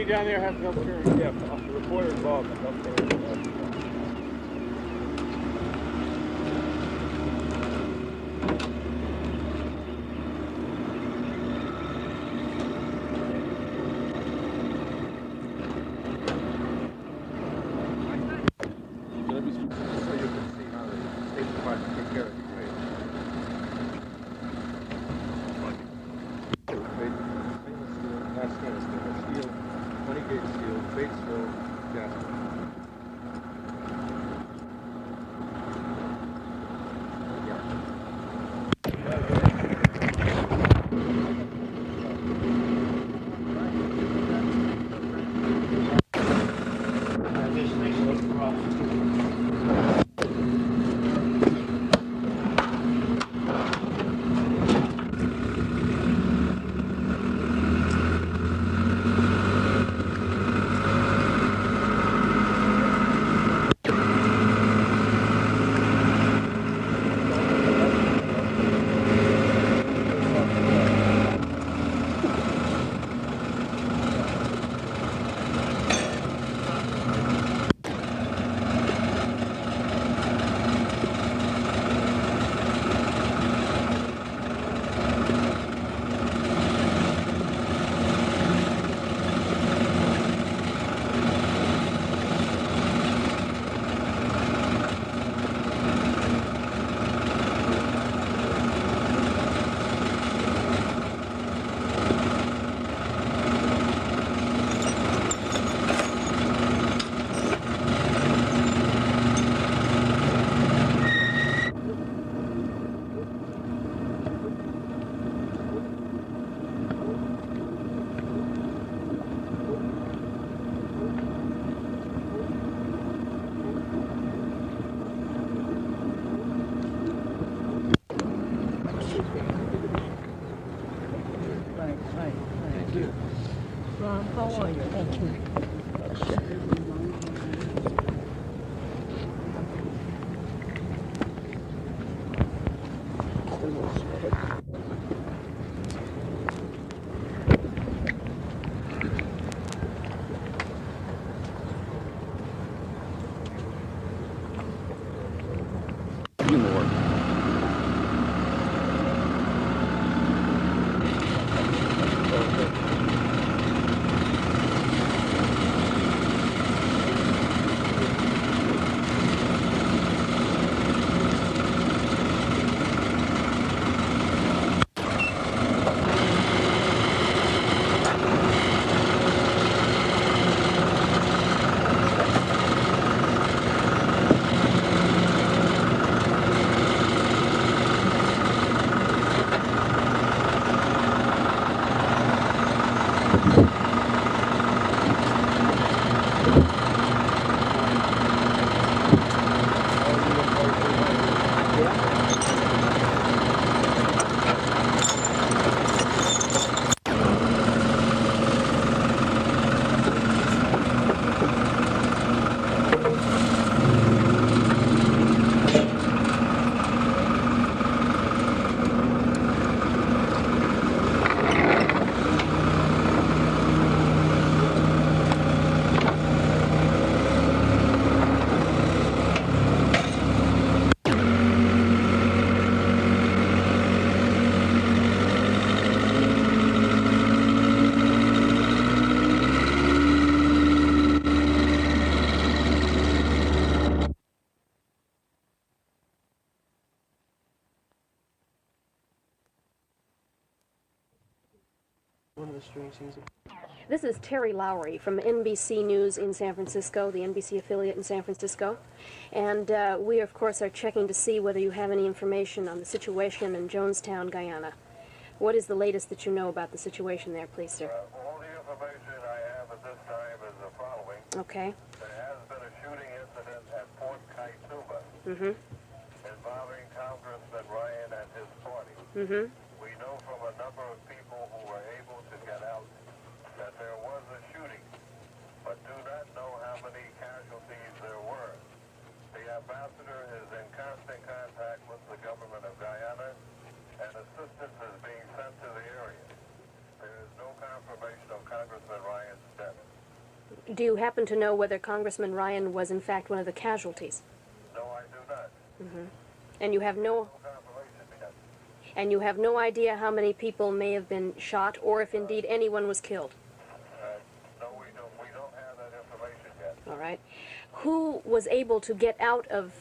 Down there has no steering. Yeah, the recorder involved. How are you? Thank you. One of the strange things. This is Terry Lowry from NBC News in San Francisco, the NBC affiliate in San Francisco. And we, of course, are checking to see whether you have any information on the situation in Jonestown, Guyana. What is the latest that you know about the situation there, please, sir? All the information I have at this time is the following. Okay. There has been a shooting incident at Port Kaituma involving Congressman Ryan and his party. We know from a number of people who were able to get out that there was a shooting, but do not know how many casualties there were. The ambassador is in constant contact with the government of Guyana, and assistance is being sent to the area. There is no confirmation of Congressman Ryan's death. Do you happen to know whether Congressman Ryan was, in fact, one of the casualties? No, I do not. And you have no... Confirmation yet. And you have no idea how many people may have been shot, or if indeed anyone was killed? No, we don't have that information yet. All right. Who was able to get out of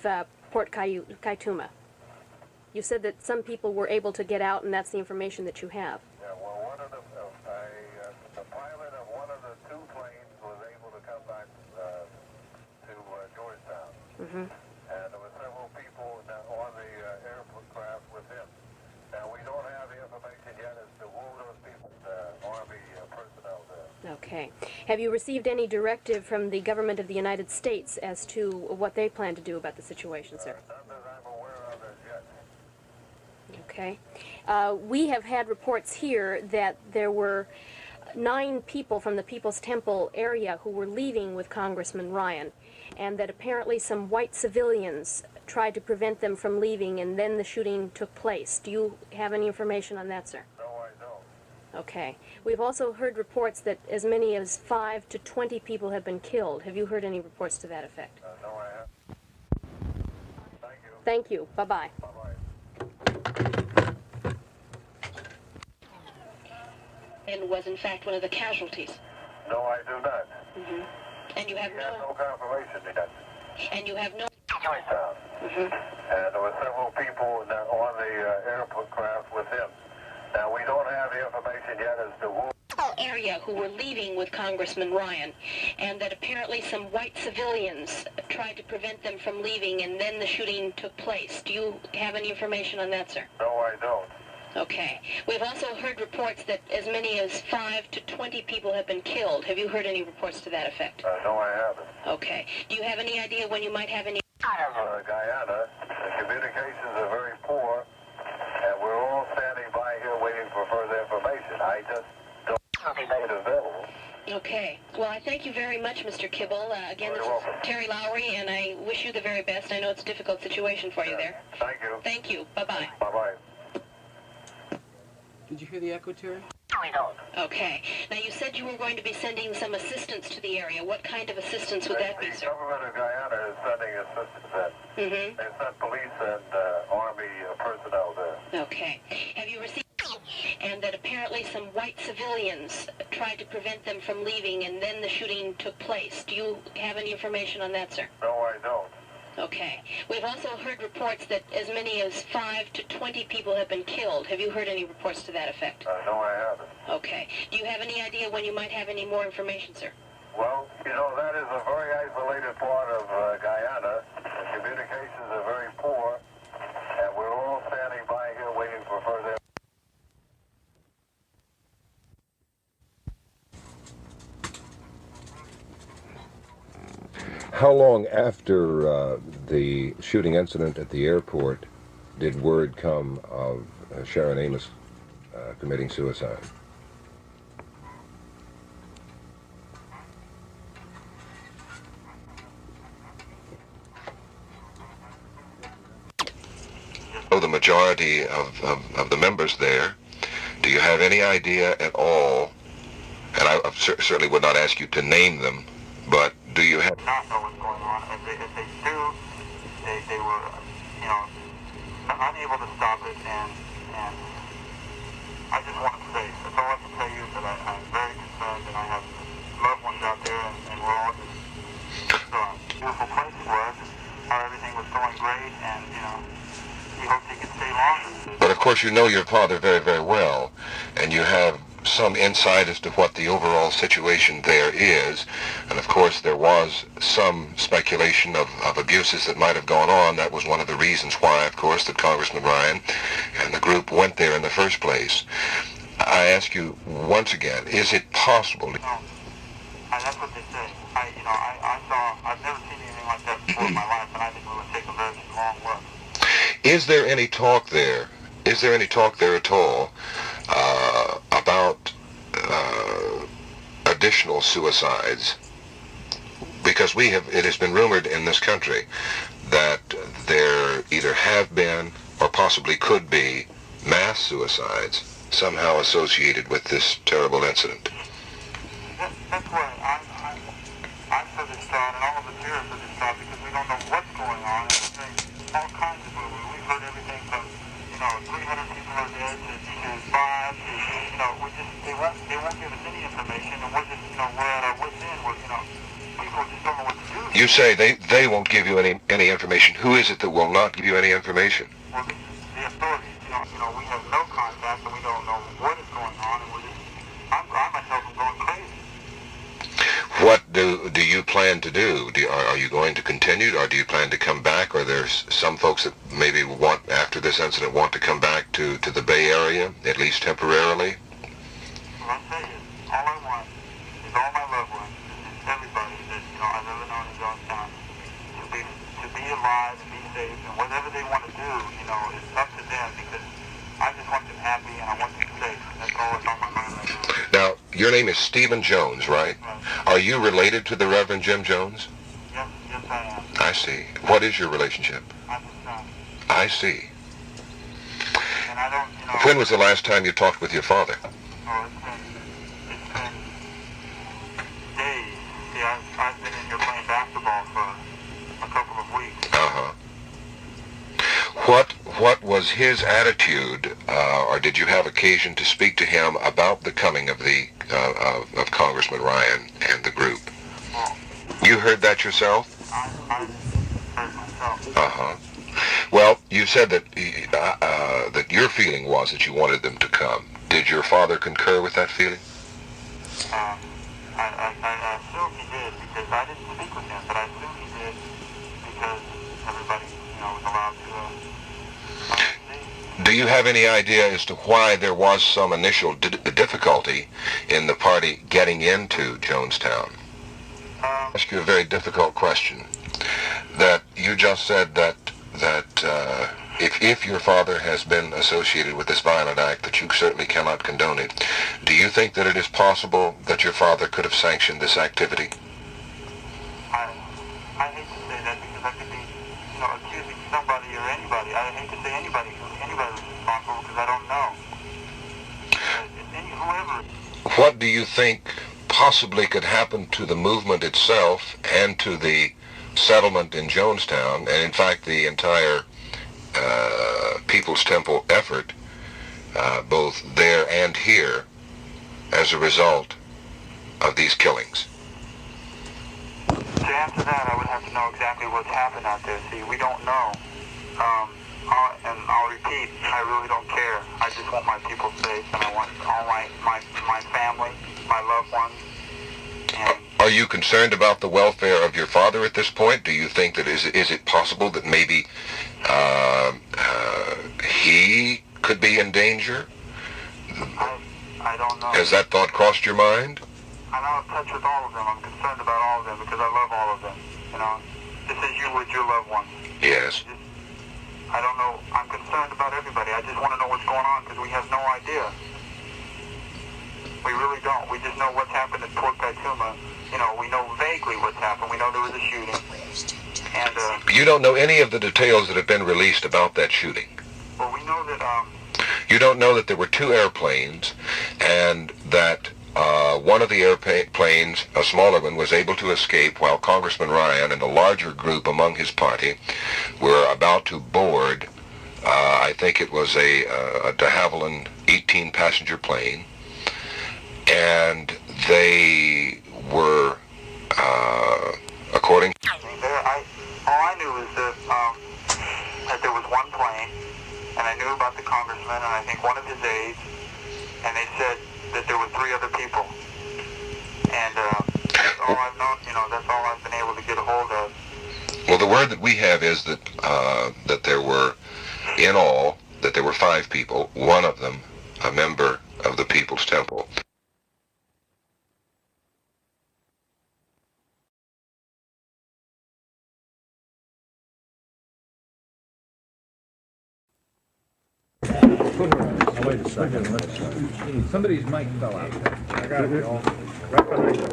Port Kaituma? You said that some people were able to get out, and that's the information that you have. Yeah, well, one of the pilot of one of the two planes was able to come back to Jonestown. And there were several people on the aircraft with him. Now, we don't have the information yet as to who those people, Army personnel there. Okay. Have you received any directive from the government of the United States as to what they plan to do about the situation, sir? None that I'm aware of as yet. Okay. We have had reports here that there were 9 people from the People's Temple area who were leaving with Congressman Ryan, and that apparently some white civilians tried to prevent them from leaving, and then the shooting took place. Do you have any information on that, sir? No, I don't. Okay. We've also heard reports that as many as 5 to 20 people have been killed. Have you heard any reports to that effect? No, I haven't. Thank you. Thank you. Bye-bye. Bye-bye. And was in fact one of the casualties. No, I do not. And you have We have no confirmation yet. And you have no... Jonestown. And there were several people on the aircraft with him. Now, we don't have the information yet as to who... area who were leaving with Congressman Ryan, and that apparently some white civilians tried to prevent them from leaving, and then the shooting took place. Do you have any information on that, sir? No, I don't. Okay. We've also heard reports that as many as 5 to 20 people have been killed. Have you heard any reports to that effect? No, I haven't. Okay. Do you have any idea when you might have any... Guyana, the communications are very poor, and we're all standing by here waiting for further information. I just don't have it available. Okay. Well, I thank you very much, Mr. Kibble. Again, this is Terry Lowry, and I wish you the very best. I know it's a difficult situation for you there. Thank you. Thank you. Bye-bye. Bye-bye. Did you hear the echo, Terry? We don't. Okay. Now, you said you were going to be sending some assistance to the area. What kind of assistance would that be, The sir? government of Guyana is sending assistance in. They sent police and Army personnel there. Okay. Have you received... And that apparently some white civilians tried to prevent them from leaving, and then the shooting took place. Do you have any information on that, sir? No, I don't. Okay. We've also heard reports that as many as 5 to 20 people have been killed. Have you heard any reports to that effect? No, I haven't. Okay. Do you have any idea when you might have any more information, sir? Well, you know, that is a very isolated part of Guyana. The communications are very poor, and we're all standing by here waiting for further. How long after the shooting incident at the airport did word come of Sharon Amos committing suicide? The majority of the members there, do you have any idea at all, and I certainly would not ask you to name them, but do you have... Not know what's going on. If they do, they were, you know, unable to stop it, and I just want to say, that's all I can tell you, that I'm very concerned, and I have loved ones out there, and we're all just a beautiful place for us, how everything was going great, and, you know, we hope he can stay longer. But of course you know your father very, very well, and you have some insight as to what the overall situation there is? And of course there was some speculation of abuses that might have gone on. That was one of the reasons why, of course, that Congressman Ryan and the group went there in the first place. I ask you once again, is it possible? No, that's what they say. I've never seen anything like that before in my life, and I think it would take a very long look. Is there any talk there? Is there any talk there at all about additional suicides? Because it has been rumored in this country that there either have been or possibly could be mass suicides somehow associated with this terrible incident. That's why I'm so distraught, and all of us here are so distraught, because we don't know what's going on, and we're hearing all kinds of rumors. We've heard everything from, 300 people are dead to 5 to, they won't give us any information, and we're just, we're at our wit's end. People just don't know what to do. You say they won't give you any information. Who is it that will not give you any information? Well, this is the authorities. We have no contact, and we don't know what is going on, and I myself am going crazy. What do you plan to do? Are you going to continue, or do you plan to come back? Or there's some folks that maybe after this incident, want to come back to the Bay Area, at least temporarily? Well, I tell you, all I want is all my loved ones, is everybody that I've ever known in Jonestown, to be alive and be safe, and whatever they want to do, it's up to them, because I just want them happy and I want them safe. That's all that's on my mind right now. Now, your name is Stephen Jones, right? Right. Are you related to the Reverend Jim Jones? Yes, I am. I see. What is your relationship? I'm his son. I see. And I don't, When was the last time you talked with your father? Oh, it's been days. See, I've been in here playing basketball for a couple of weeks. Uh-huh. What was his attitude, or did you have occasion to speak to him about the coming of of Congressman Ryan and the group? Well, You heard that yourself? I heard myself. Uh-huh. Well, you said that that your feeling was that you wanted them to come. Did your father concur with that feeling? I assume he did, because I didn't speak with him, but I assume he did, because everybody, was allowed to Do you have any idea as to why there was some initial difficulty in the party getting into Jonestown? I'll ask you a very difficult question. That you just said that if your father has been associated with this violent act, that you certainly cannot condone it. Do you think that it is possible that your father could have sanctioned this activity? I hate to say that, because I could be, accusing somebody or anybody. I hate to say anybody was responsible, because I don't know. Whoever. What do you think possibly could happen to the movement itself and to the settlement in Jonestown, and in fact the entire People's Temple effort, both there and here, as a result of these killings? To answer that, I would have to know exactly what's happened out there. See, we don't know. I'll repeat, I really don't care. I just want my people safe, and I want all my family, my loved ones. And are you concerned about the welfare of your father at this point? Do you think that is it possible that maybe he could be in danger? I don't know. Has that thought crossed your mind? I'm out of touch with all of them. I'm concerned about all of them, because I love all of them. Just as you would your loved ones. Yes. I don't know. I'm concerned about everybody. I just want to know what's going on, because we have no idea. We really don't. We just know what's happened at Port Kaituma. We know vaguely what's happened. We know there was a shooting. And you don't know any of the details that have been released about that shooting? Well, we know that You don't know that there were 2 airplanes, and that one of the airplanes, a smaller one, was able to escape while Congressman Ryan and a larger group among his party were about to board, I think it was a de Havilland 18-passenger plane, and they were, according... All I knew was that there was one plane, and I knew about the congressman and I think one of his aides, and they said that there was have is that that there were, in all, that there were 5 people, one of them a member of the People's Temple. Wait a second. Somebody's mic fell out. I got it, y'all. Right behind you.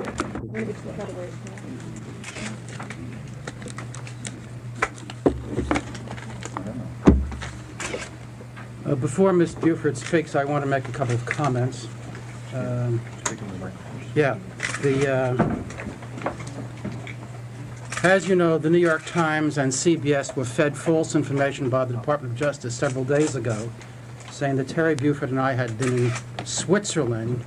Before Ms. Buford speaks, I want to make a couple of comments. As you know, the New York Times and CBS were fed false information by the Department of Justice several days ago, saying that Terry Buford and I had been in Switzerland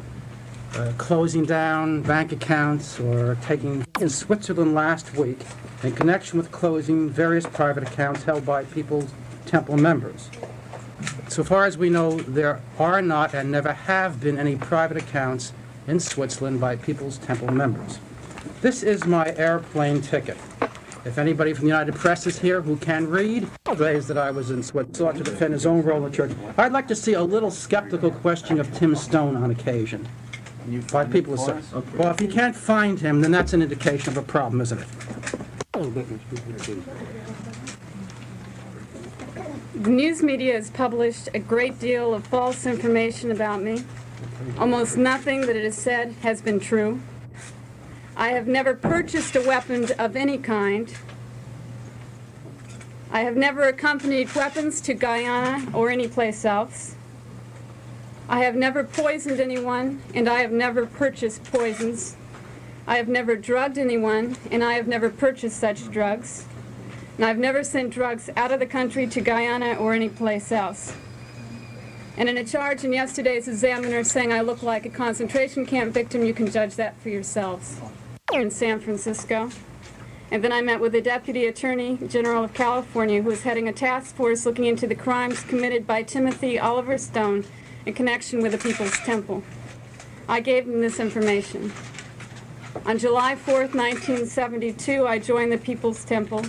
closing down bank accounts or taking in Switzerland last week in connection with closing various private accounts held by People's Temple members. So far as we know, there are not and never have been any private accounts in Switzerland by People's Temple members. This is my airplane ticket. If anybody from the United Press is here who can read, days that I was in Switzerland, sought to defend his own role in the church. I'd like to see a little skeptical questioning of Tim Stone on occasion. By people who say, well, if you can't find him, then that's an indication of a problem, isn't it? The news media has published a great deal of false information about me. Almost nothing that it has said has been true. I have never purchased a weapon of any kind. I have never accompanied weapons to Guyana or anyplace else. I have never poisoned anyone, and I have never purchased poisons. I have never drugged anyone, and I have never purchased such drugs. And I've never sent drugs out of the country to Guyana or anyplace else. And in a charge in yesterday's Examiner saying I look like a concentration camp victim, you can judge that for yourselves. In San Francisco. And then I met with the Deputy Attorney General of California, who is heading a task force looking into the crimes committed by Timothy Oliver Stone in connection with the People's Temple. I gave him this information. On July 4th, 1972, I joined the People's Temple,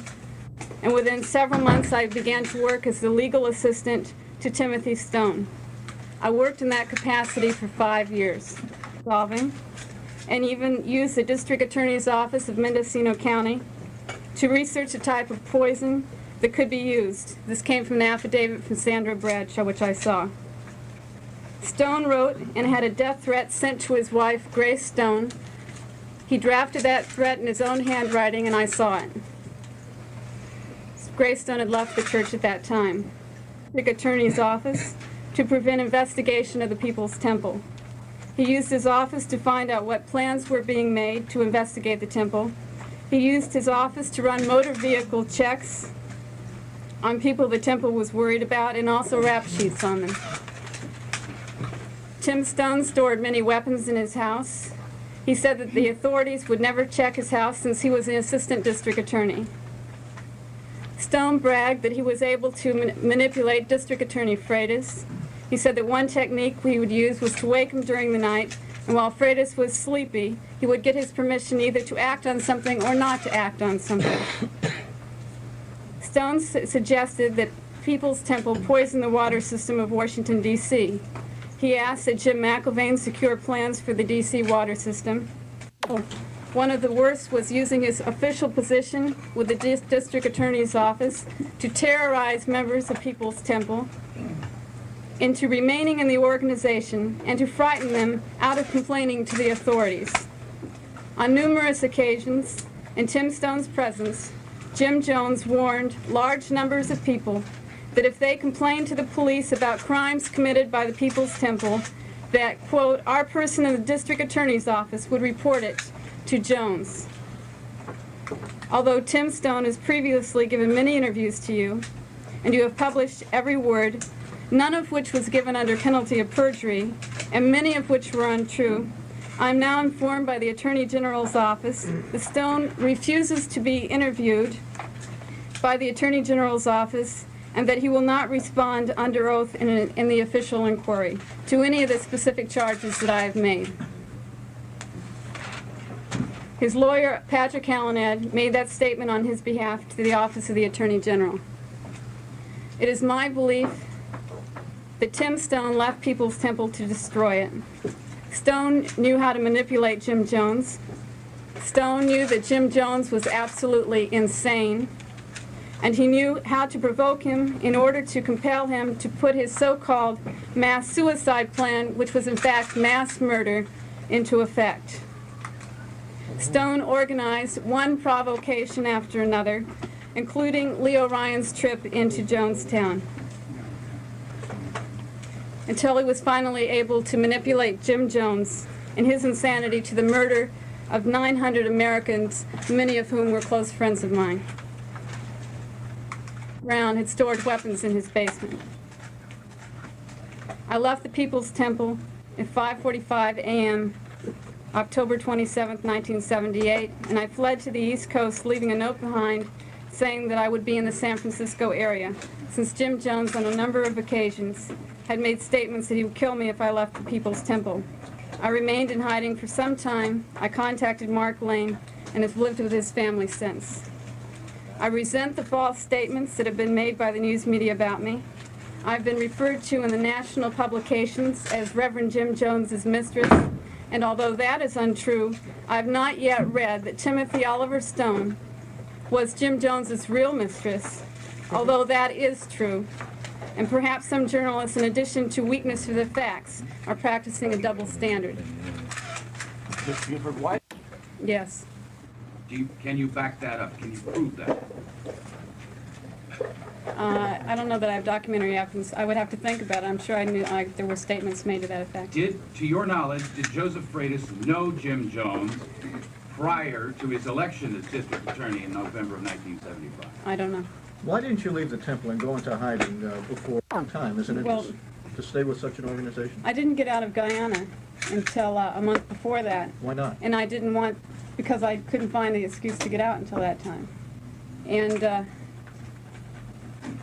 and within several months I began to work as the legal assistant to Timothy Stone. I worked in that capacity for 5 years, solving and even used the District Attorney's Office of Mendocino County to research a type of poison that could be used. This came from an affidavit from Sandra Bradshaw, which I saw. Stone wrote and had a death threat sent to his wife, Grace Stone. He drafted that threat in his own handwriting, and I saw it. Grace Stone had left the church at that time. District Attorney's Office to prevent investigation of the People's Temple. He used his office to find out what plans were being made to investigate the temple. He used his office to run motor vehicle checks on people the temple was worried about, and also rap sheets on them. Tim Stone stored many weapons in his house. He said that the authorities would never check his house since he was an assistant district attorney. Stone bragged that he was able to manipulate District Attorney Freitas. He said that one technique he would use was to wake him during the night, and while Freitas was sleepy, he would get his permission either to act on something or not to act on something. Stone suggested that People's Temple poison the water system of Washington, D.C. He asked that Jim McIlvaine secure plans for the D.C. water system. One of the worst was using his official position with the District Attorney's Office to terrorize members of People's Temple into remaining in the organization and to frighten them out of complaining to the authorities. On numerous occasions, in Tim Stone's presence, Jim Jones warned large numbers of people that if they complained to the police about crimes committed by the People's Temple, that, quote, our person in the District Attorney's Office would report it to Jones. Although Tim Stone has previously given many interviews to you, and you have published every word, none of which was given under penalty of perjury, and many of which were untrue, I am now informed by the Attorney General's office that Stone refuses to be interviewed by the Attorney General's office, and that he will not respond under oath in the official inquiry to any of the specific charges that I have made. His lawyer, Patrick Hallinad, made that statement on his behalf to the Office of the Attorney General. It is my belief that Tim Stone left People's Temple to destroy it. Stone knew how to manipulate Jim Jones. Stone knew that Jim Jones was absolutely insane, and he knew how to provoke him in order to compel him to put his so-called mass suicide plan, which was in fact mass murder, into effect. Stone organized one provocation after another, including Leo Ryan's trip into Jonestown, until he was finally able to manipulate Jim Jones and his insanity to the murder of 900 Americans, many of whom were close friends of mine. Brown had stored weapons in his basement. I left the People's Temple at 5:45 a.m. October 27, 1978, and I fled to the East Coast, leaving a note behind saying that I would be in the San Francisco area, since Jim Jones on a number of occasions had made statements that he would kill me if I left the People's Temple. I remained in hiding for some time. I contacted Mark Lane and have lived with his family since. I resent the false statements that have been made by the news media about me. I've been referred to in the national publications as Reverend Jim Jones's mistress, and although that is untrue, I've not yet read that Timothy Oliver Stone was Jim Jones's real mistress, although that is true. And perhaps some journalists, in addition to weakness for the facts, are practicing a double standard. Ms. Buford, why? Yes. Can you back that up? Can you prove that? I don't know that I have documentary evidence. I would have to think about it. I'm sure I knew there were statements made to that effect. To your knowledge, did Joseph Freitas know Jim Jones prior to his election as district attorney in November of 1975? I don't know. Why didn't you leave the temple and go into hiding before time? Isn't it Well, to stay with such an organization? I didn't get out of Guyana until a month before that. Why not? And I didn't want, because I couldn't find the excuse to get out until that time. And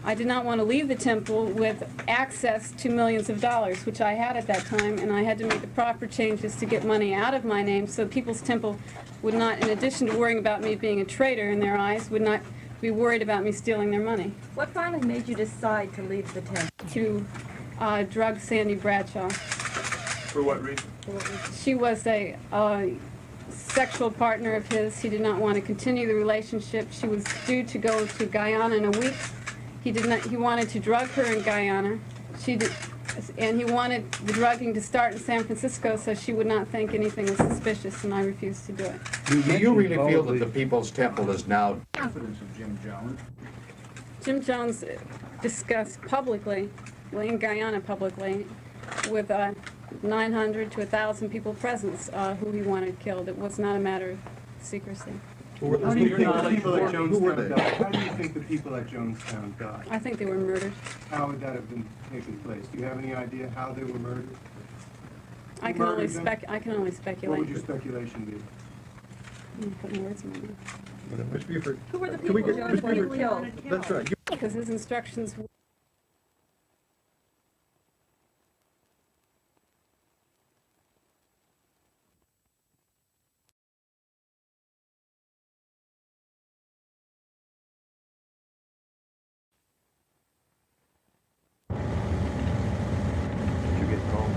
I did not want to leave the temple with access to millions of dollars, which I had at that time, and I had to make the proper changes to get money out of my name so People's Temple would not, in addition to worrying about me being a traitor in their eyes, would not be worried about me stealing their money. What finally made you decide to leave the temple? To drug Sandy Bradshaw. For what reason? She was a sexual partner of his. He did not want to continue the relationship. She was due to go to Guyana in a week. He did not. He wanted to drug her in Guyana. She did, and he wanted the drugging to start in San Francisco so she would not think anything was suspicious, and I refused to do it. Do you really feel that the People's Temple is now Confidence of Jim Jones. Jim Jones discussed publicly, well, in Guyana publicly, with 900 to 1,000 people present who he wanted killed. It was not a matter of secrecy. How do you think the people at Who were they? Jonestown died? How do you think the people at Jonestown died? I think they were murdered. How would that have been taking place? Do you have any idea how they were murdered? I can only speculate. What would your speculation be? I'm putting words in my mouth. Ms. Buford, Who were the can we people get Jones Ms. wanted Buford? killed? That's right. Because his instructions were Did you get home?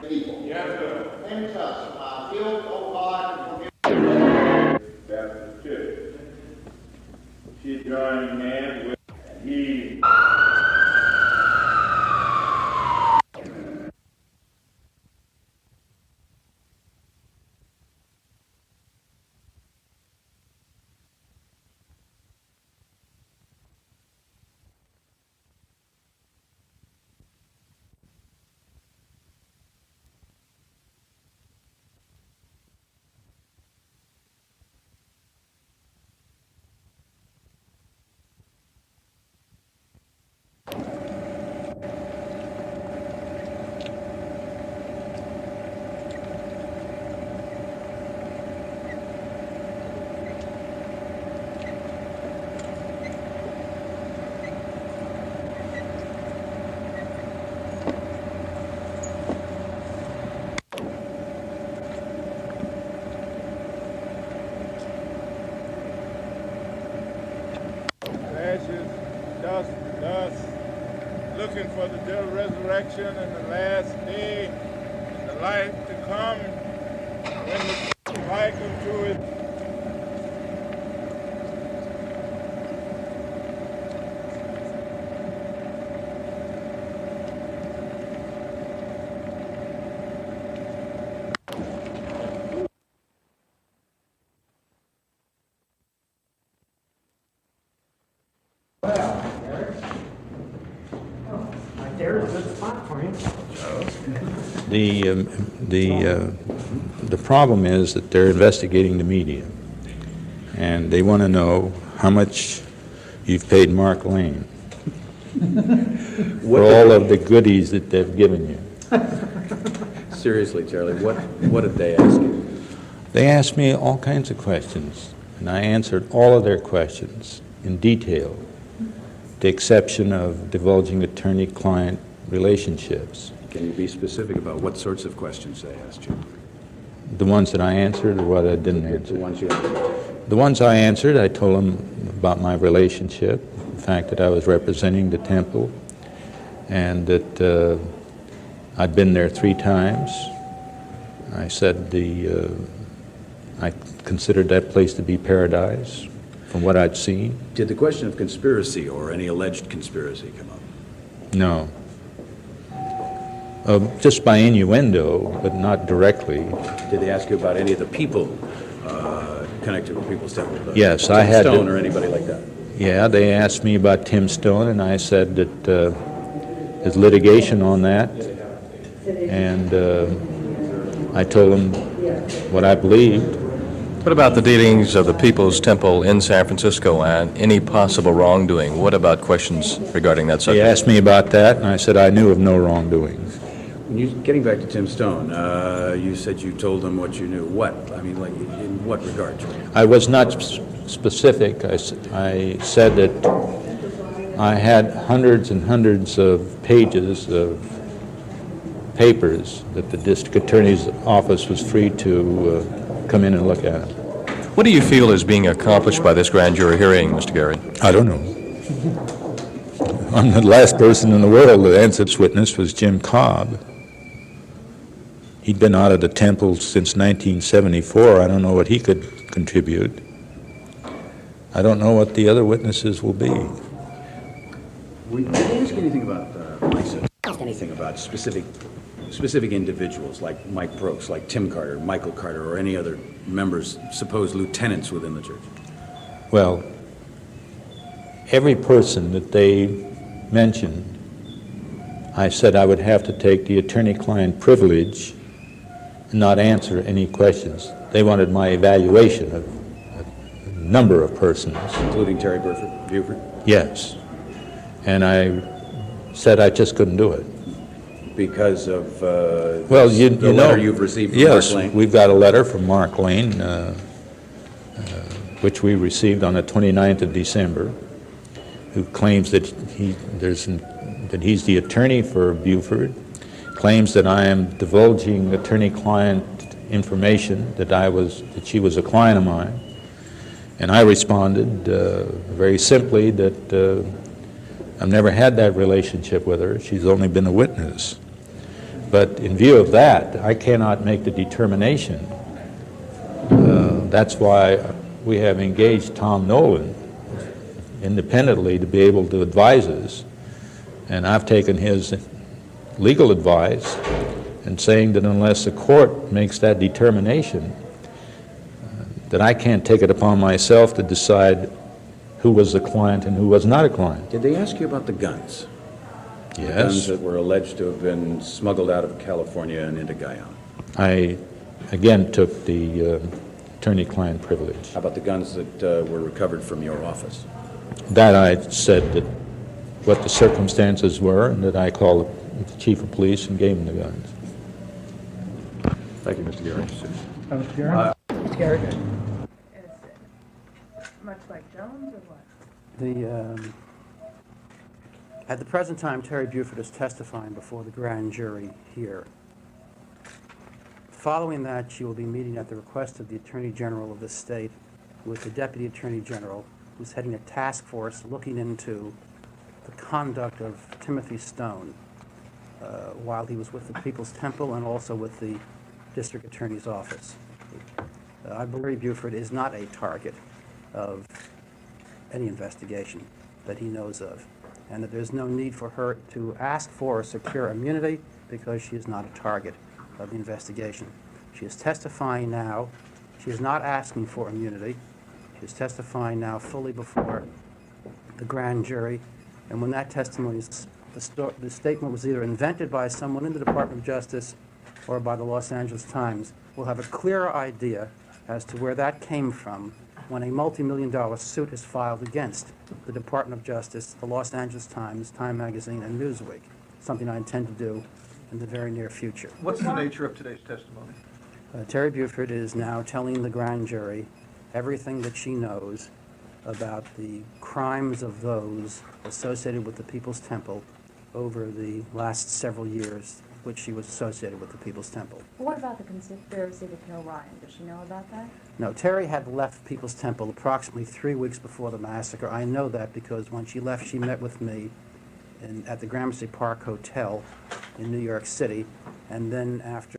People. Yes, sir. And testify, guilt, O God, and forgive. Baptist Church. She joined hands with he. Thus, looking for the death, resurrection, and the last day, and the life to come, when the light comes to it. The problem is that they're investigating the media, and they want to know how much you've paid Mark Lane for all of the goodies that they've given you. Seriously, Charlie, what did they ask you? They asked me all kinds of questions, and I answered all of their questions in detail, with the exception of divulging attorney-client relationships. Can you be specific about what sorts of questions they asked you? The ones that I answered or what I didn't answer? The ones you answered. The ones I answered, I told them about my relationship, the fact that I was representing the temple, and that I'd been there 3 times. I said I considered that place to be paradise from what I'd seen. Did the question of conspiracy or any alleged conspiracy come up? No. Just by innuendo, but not directly. Did they ask you about any of the people connected with People's Temple? Yes, Tim I had Stone or anybody like that? Yeah, they asked me about Tim Stone, and I said that there's litigation on that, and I told them what I believed. What about the dealings of the People's Temple in San Francisco and any possible wrongdoing? What about questions regarding that subject? They asked me about that, and I said I knew of no wrongdoing. Getting back to Tim Stone, you said you told them what you knew. What? I mean, like, in what regard? I was not specific. I said that I had hundreds and hundreds of pages of papers that the district attorney's office was free to come in and look at. What do you feel is being accomplished by this grand jury hearing, Mr. Gary? I don't know. I'm the last person in the world that answered this witness was Jim Cobb. He'd been out of the temple since 1974. I don't know what he could contribute. I don't know what the other witnesses will be. Did they ask anything about, anything about specific individuals like Mike Brooks, like Tim Carter, Michael Carter, or any other members, supposed lieutenants within the church? Well, every person that they mentioned, I said I would have to take the attorney-client privilege and not answer any questions. They wanted my evaluation of a number of persons. Including Terry Buford? Yes. And I said I just couldn't do it. Because of the know, letter you've received from Mark Lane? Yes, we've got a letter from Mark Lane, which we received on the 29th of December, who claims that he's the attorney for Buford, claims that I am divulging attorney-client information, that she was a client of mine. And I responded very simply that I've never had that relationship with her. She's only been a witness. But in view of that, I cannot make the determination. That's why we have engaged Tom Nolan independently to be able to advise us. And I've taken his legal advice and saying that unless the court makes that determination, that I can't take it upon myself to decide who was the client and who was not a client. Did they ask you about the guns? Yes. The guns that were alleged to have been smuggled out of California and into Guyana. I, again, took the attorney-client privilege. How about the guns that were recovered from your office? That I said that what the circumstances were, and that I called the chief of police and gave him the guns. Thank you, Mr. Gary. Mr. Gary? Mr. Gary. Is it much like Jones or what? At the present time, Terry Buford is testifying before the grand jury here. Following that, she will be meeting at the request of the Attorney General of the state with the Deputy Attorney General, who's heading a task force looking into the conduct of Timothy Stone while he was with the People's Temple and also with the District Attorney's Office. I believe Buford is not a target of any investigation that he knows of, and that there's no need for her to ask for or secure immunity because she is not a target of the investigation. She is testifying now. She is not asking for immunity. She is testifying now fully before the grand jury, and when that testimony is, the statement was either invented by someone in the Department of Justice or by the Los Angeles Times, we'll have a clearer idea as to where that came from when a multi-million-dollar suit is filed against the Department of Justice, the Los Angeles Times, Time Magazine, and Newsweek, something I intend to do in the very near future. What's the nature of today's testimony? Terry Buford is now telling the grand jury everything that she knows about the crimes of those associated with the People's Temple over the last several years, which she was associated with the People's Temple. What about the conspiracy to kill Ryan? Does she know about that? No, Terry had left People's Temple approximately 3 weeks before the massacre. I know that because when she left, she met with me at the Gramercy Park Hotel in New York City, and then after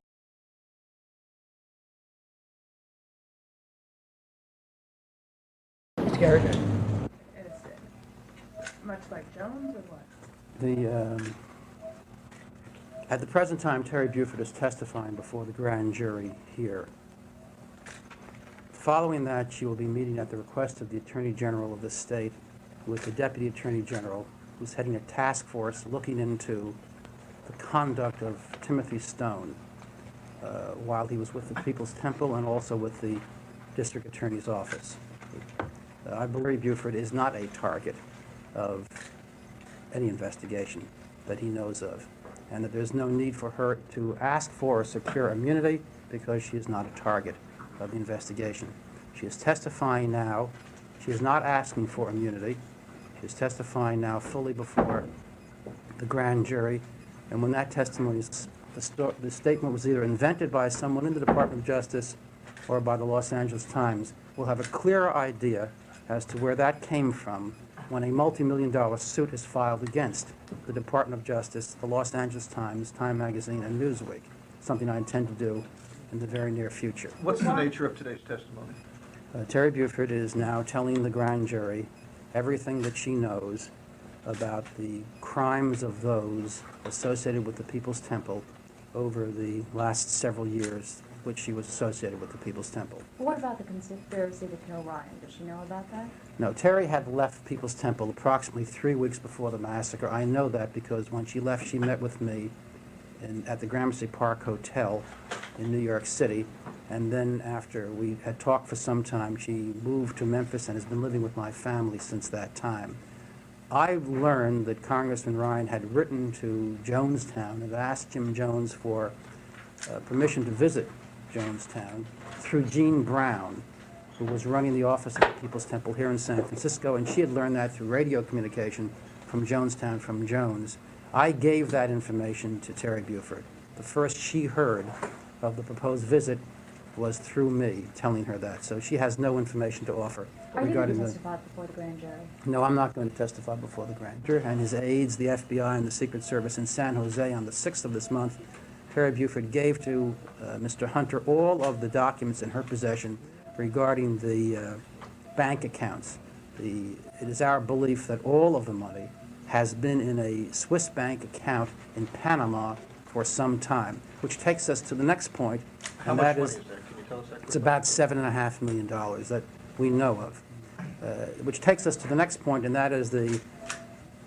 Mr. Gary. Is it much like Jones or what? At the present time, Terry Buford is testifying before the grand jury here. Following that, she will be meeting at the request of the Attorney General of the state with the Deputy Attorney General, who's heading a task force looking into the conduct of Timothy Stone while he was with the People's Temple and also with the District Attorney's Office. I believe Buford is not a target of any investigation that he knows of, and that there's no need for her to ask for or secure immunity because she is not a target of the investigation. She is testifying now. She is not asking for immunity. She is testifying now fully before the grand jury, and when that testimony is, the statement was either invented by someone in the Department of Justice or by the Los Angeles Times, we'll have a clearer idea as to where that came from when a multi-million-dollar suit is filed against the Department of Justice, the Los Angeles Times, Time Magazine, and Newsweek, something I intend to do in the very near future. What's the nature of today's testimony? Terry Buford is now telling the grand jury everything that she knows about the crimes of those associated with the People's Temple over the last several years, which she was associated with the People's Temple. What about the conspiracy to kill Ryan? Does she know about that? No, Terry had left People's Temple approximately 3 weeks before the massacre. I know that because when she left, she met with me at the Gramercy Park Hotel in New York City, and then after we had talked for some time, she moved to Memphis and has been living with my family since that time. I learned that Congressman Ryan had written to Jonestown and asked Jim Jones for permission to visit Jonestown through Jean Brown, who was running the office of the People's Temple here in San Francisco, and she had learned that through radio communication from Jonestown, from Jones. I gave that information to Terry Buford. The first she heard of the proposed visit was through me telling her that, so she has no information to offer regarding Are you going to testify before the grand jury? No, I'm not going to testify before the grand jury, and his aides, the FBI and the Secret Service in San Jose on the 6th of this month, Terry Buford gave to Mr. Hunter all of the documents in her possession regarding the bank accounts. It is our belief that all of the money has been in a Swiss bank account in Panama for some time, which takes us to the next point, and that is, it's about $7.5 million that we know of, which takes us to the next point, and that is the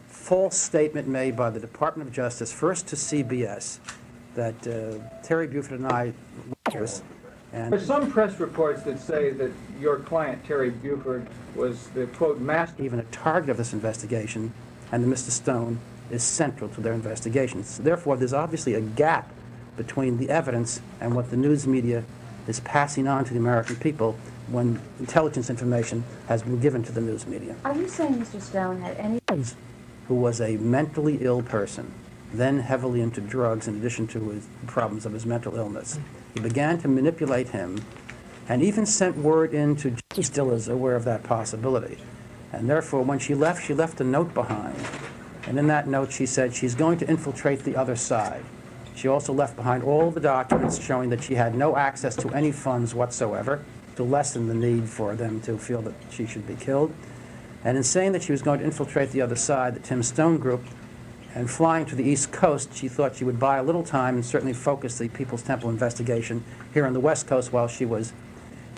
false statement made by the Department of Justice, first to CBS, that Terry Buford and I and There's some press reports that say that your client, Terry Buford, was the, quote, master. Even a target of this investigation, and that Mr. Stone is central to their investigations. Therefore, there's obviously a gap between the evidence and what the news media is passing on to the American people when intelligence information has been given to the news media. Are you saying Mr. Stone had any... Who was a mentally ill person, then heavily into drugs in addition to his problems of his mental illness. He began to manipulate him and even sent word in to, she still is aware of that possibility. And therefore, when she left a note behind. And in that note, she said she's going to infiltrate the other side. She also left behind all the documents showing that she had no access to any funds whatsoever to lessen the need for them to feel that she should be killed. And in saying that she was going to infiltrate the other side, the Tim Stone group, and flying to the East Coast, she thought she would buy a little time and certainly focus the People's Temple investigation here on the West Coast while she was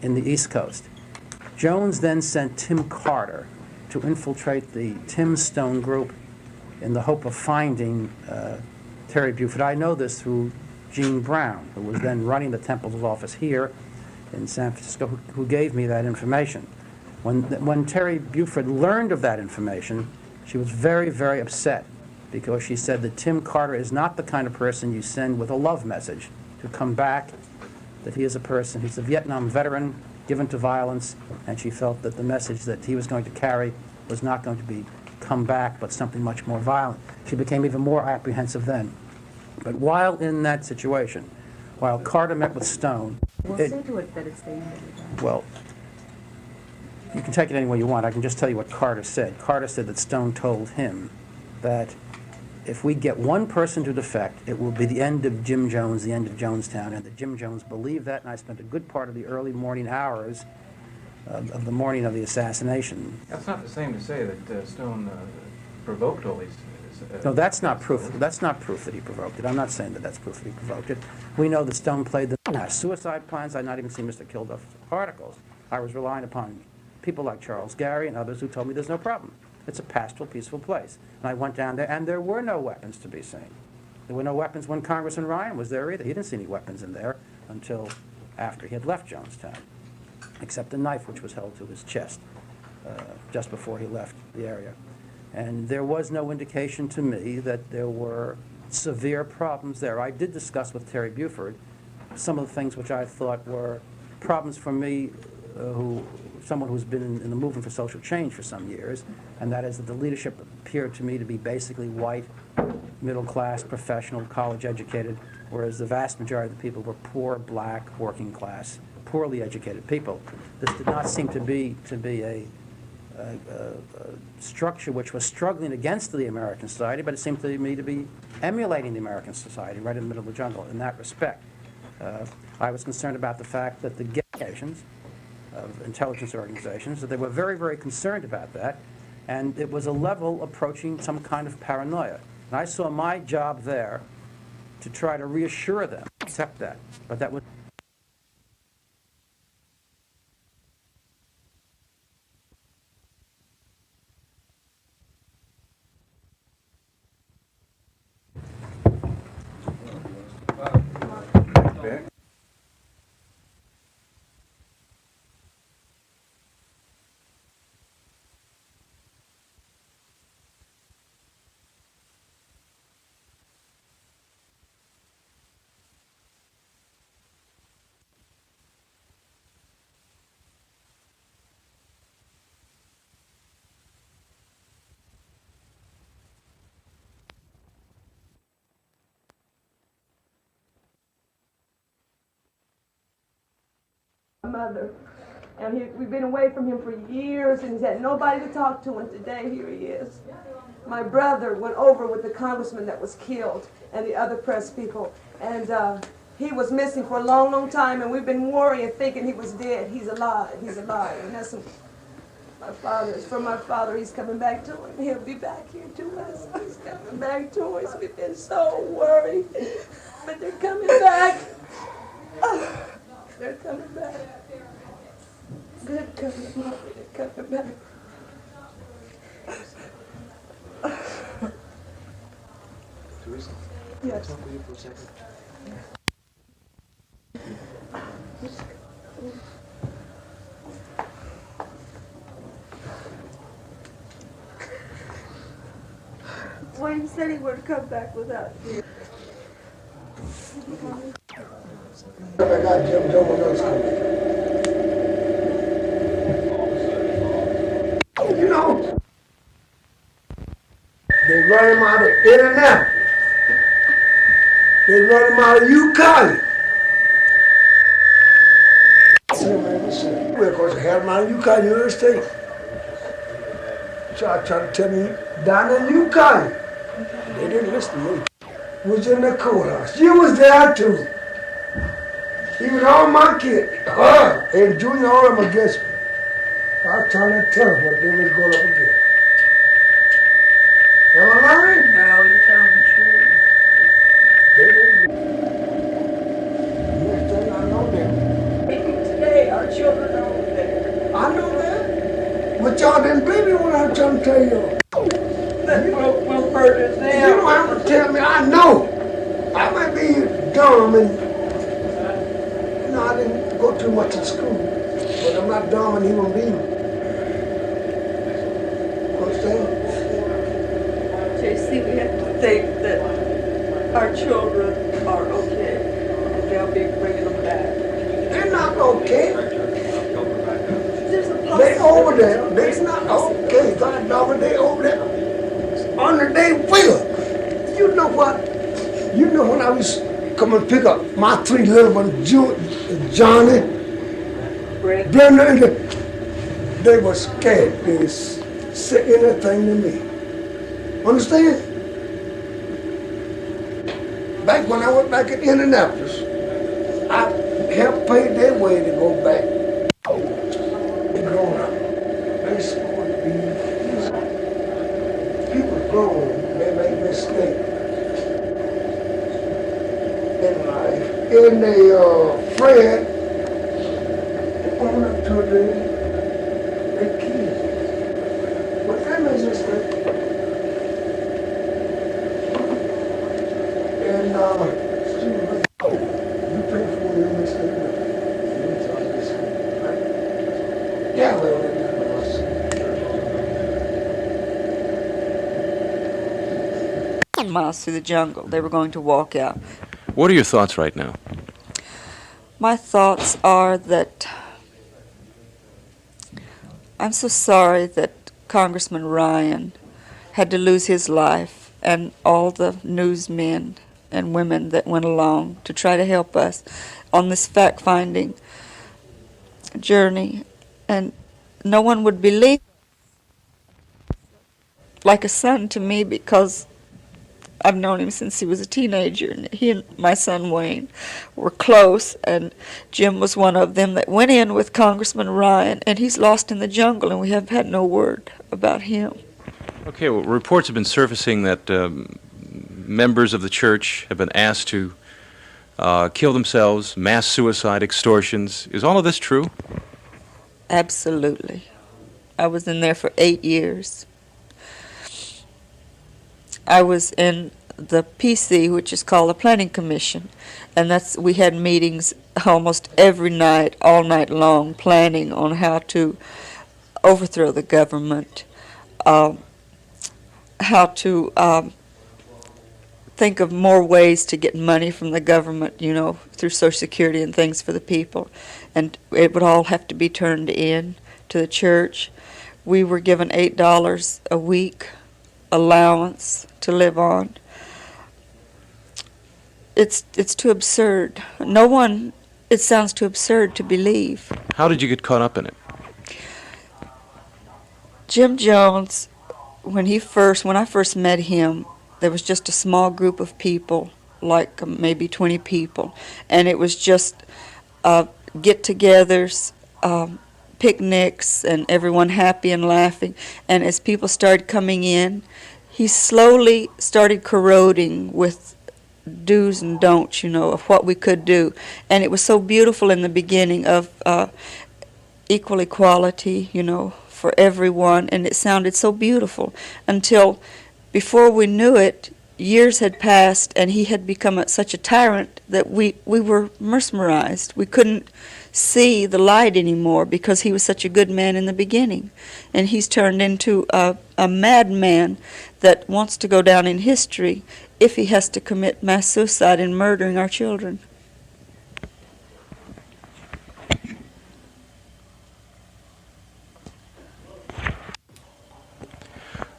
in the East Coast. Jones then sent Tim Carter to infiltrate the Tim Stone group in the hope of finding Terry Buford. I know this through Gene Brown, who was then running the Temple's office here in San Francisco, who gave me that information. When Terry Buford learned of that information, she was very, very upset, because she said that Tim Carter is not the kind of person you send with a love message to come back, that he is a person, he's a Vietnam veteran, given to violence, and she felt that the message that he was going to carry was not going to be come back, but something much more violent. She became even more apprehensive then. But while in that situation, while Carter met with Stone... Well, see to it that it's the end of the day. Well, you can take it any way you want. I can just tell you what Carter said. Carter said that Stone told him that if we get one person to defect, it will be the end of Jim Jones, the end of Jonestown, and that Jim Jones believed that, and I spent a good part of the early morning hours of the morning of the assassination. That's not the same to say that Stone provoked all these... No, that's not proof. That's not proof that he provoked it. I'm not saying that that's proof that he provoked it. We know that Stone played the suicide plans. I'd not even seen Mr. Kilduff's articles. I was relying upon people like Charles Gary and others who told me there's no problem. It's a pastoral, peaceful place. And I went down there, and there were no weapons to be seen. There were no weapons when Congressman Ryan was there either. He didn't see any weapons in there until after he had left Jonestown, except a knife which was held to his chest just before he left the area. And there was no indication to me that there were severe problems there. I did discuss with Terry Buford some of the things which I thought were problems for me, someone who's been in the movement for social change for some years, and that is that the leadership appeared to me to be basically white, middle-class, professional, college-educated, whereas the vast majority of the people were poor, black, working-class, poorly educated people. This did not seem to be a structure which was struggling against the American society, but it seemed to me to be emulating the American society right in the middle of the jungle in that respect. I was concerned about the fact that the organizations of intelligence organizations, that they were very, very concerned about that, and it was a level approaching some kind of paranoia. And I saw my job there to try to reassure them, accept that, but that was... Mother, and we've been away from him for years, and he's had nobody to talk to, and today here he is. My brother went over with the congressman that was killed and the other press people, And he was missing for a long, long time, and we've been worrying, thinking he was dead. He's alive. He's alive. And that's my father. It's from my father. He's coming back to him. He'll be back here to us. He's coming back to us. We've been so worried, but they're coming back. They're coming back. They're coming back. They're coming back. Teresa, yes. Can I talk with you for a second? Wayne said he would come back without you. I got Jim Jones. You know, they run him out of Indianapolis. They run him out of Ucali. We're going to have him out of Ucali, United States. So I tried to tell me, down in Ucali. They didn't listen to me. Was in the courthouse. You was there too. He was all my kid. Her and Junior, all of them against me. I was trying to tell them what they was going up against. Am I lying? No, you're telling the truth. They didn't. You understand? I know that. Today, our children are over there. I know that. But y'all didn't believe me when I was trying to tell you. We'll murder them. You don't have to tell me. I know. I might be dumb and I didn't go too much to school, but I'm not dumb and human being. Understand? JC, we have to think that our children are okay, and they'll be bringing them back. They're not okay. There's a They over there. They're not okay. God dog, they over there under their will. You know what? You know when I was coming to pick up my three little ones, Johnny, Brenda, and they were scared. They said anything to me. Understand? Back when I went back in Indianapolis, I helped pay their way to go back. They grown up. They supposed to be people grown. They make mistakes. And they Fred on up to the kids. But that makes us think. And you pay for your mistake. Yeah, well, miles through the jungle. They were going to walk out. What are your thoughts right now? My thoughts are that I'm so sorry that Congressman Ryan had to lose his life and all the newsmen and women that went along to try to help us on this fact-finding journey. And no one would believe like a son to me because I've known him since he was a teenager, and he and my son Wayne were close, and Jim was one of them that went in with Congressman Ryan, and he's lost in the jungle, and we have had no word about him. Okay, well, reports have been surfacing that members of the church have been asked to kill themselves, mass suicide, extortions. Is all of this true? Absolutely. I was in there for 8 years. I was in the PC, which is called the Planning Commission, and we had meetings almost every night, all night long, planning on how to overthrow the government, how to think of more ways to get money from the government, you know, through Social Security and things for the people, and it would all have to be turned in to the church. We were given $8 a week allowance to live on. It's too absurd. It sounds too absurd to believe. How did you get caught up in it? Jim Jones, when I first met him, there was just a small group of people like maybe 20 people. And it was just get-togethers, picnics, and everyone happy and laughing. And as people started coming in, he slowly started corroding with do's and don'ts, of what we could do. And it was so beautiful in the beginning of equal equality, for everyone, and it sounded so beautiful until before we knew it, years had passed and he had become such a tyrant that we were mesmerized. We couldn't see the light anymore because he was such a good man in the beginning. And he's turned into a madman that wants to go down in history if he has to commit mass suicide and murdering our children.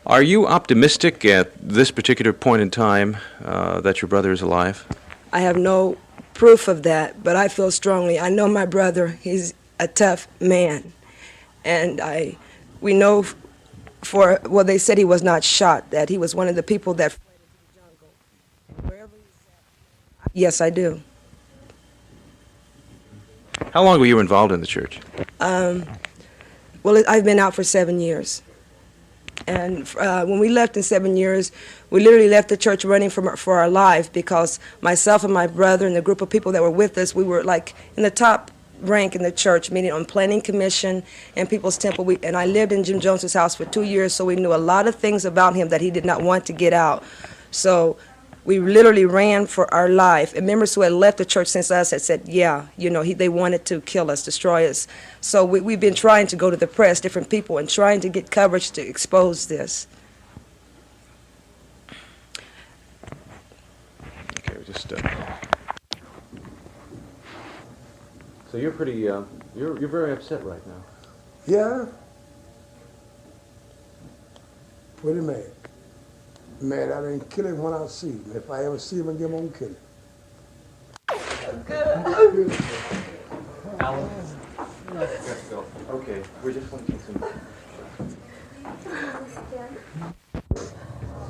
Are you optimistic at this particular point in time that your brother is alive? I have no proof of that, but I feel strongly. I know my brother. He's a tough man. And we know well, they said he was not shot, that he was one of the people that fled into the jungle. Wherever he's at. Yes, I do. How long were you involved in the church? Well, I've been out for 7 years. And when we left in 7 years, we literally left the church running for our life because myself and my brother and the group of people that were with us, we were like in the top rank in the church, meaning on planning commission and People's Temple. And I lived in Jim Jones's house for 2 years, so we knew a lot of things about him that he did not want to get out. So we literally ran for our life. And members who had left the church since us had said, yeah, they wanted to kill us, destroy us. So we've been trying to go to the press, different people, and trying to get coverage to expose this. Okay, so you're pretty, you're very upset right now. Yeah. Pretty mad. Mad I didn't kill him when I see him. If I ever see him again, I'm gonna kill him. Alan? Let's go. Okay, we're just going to take some...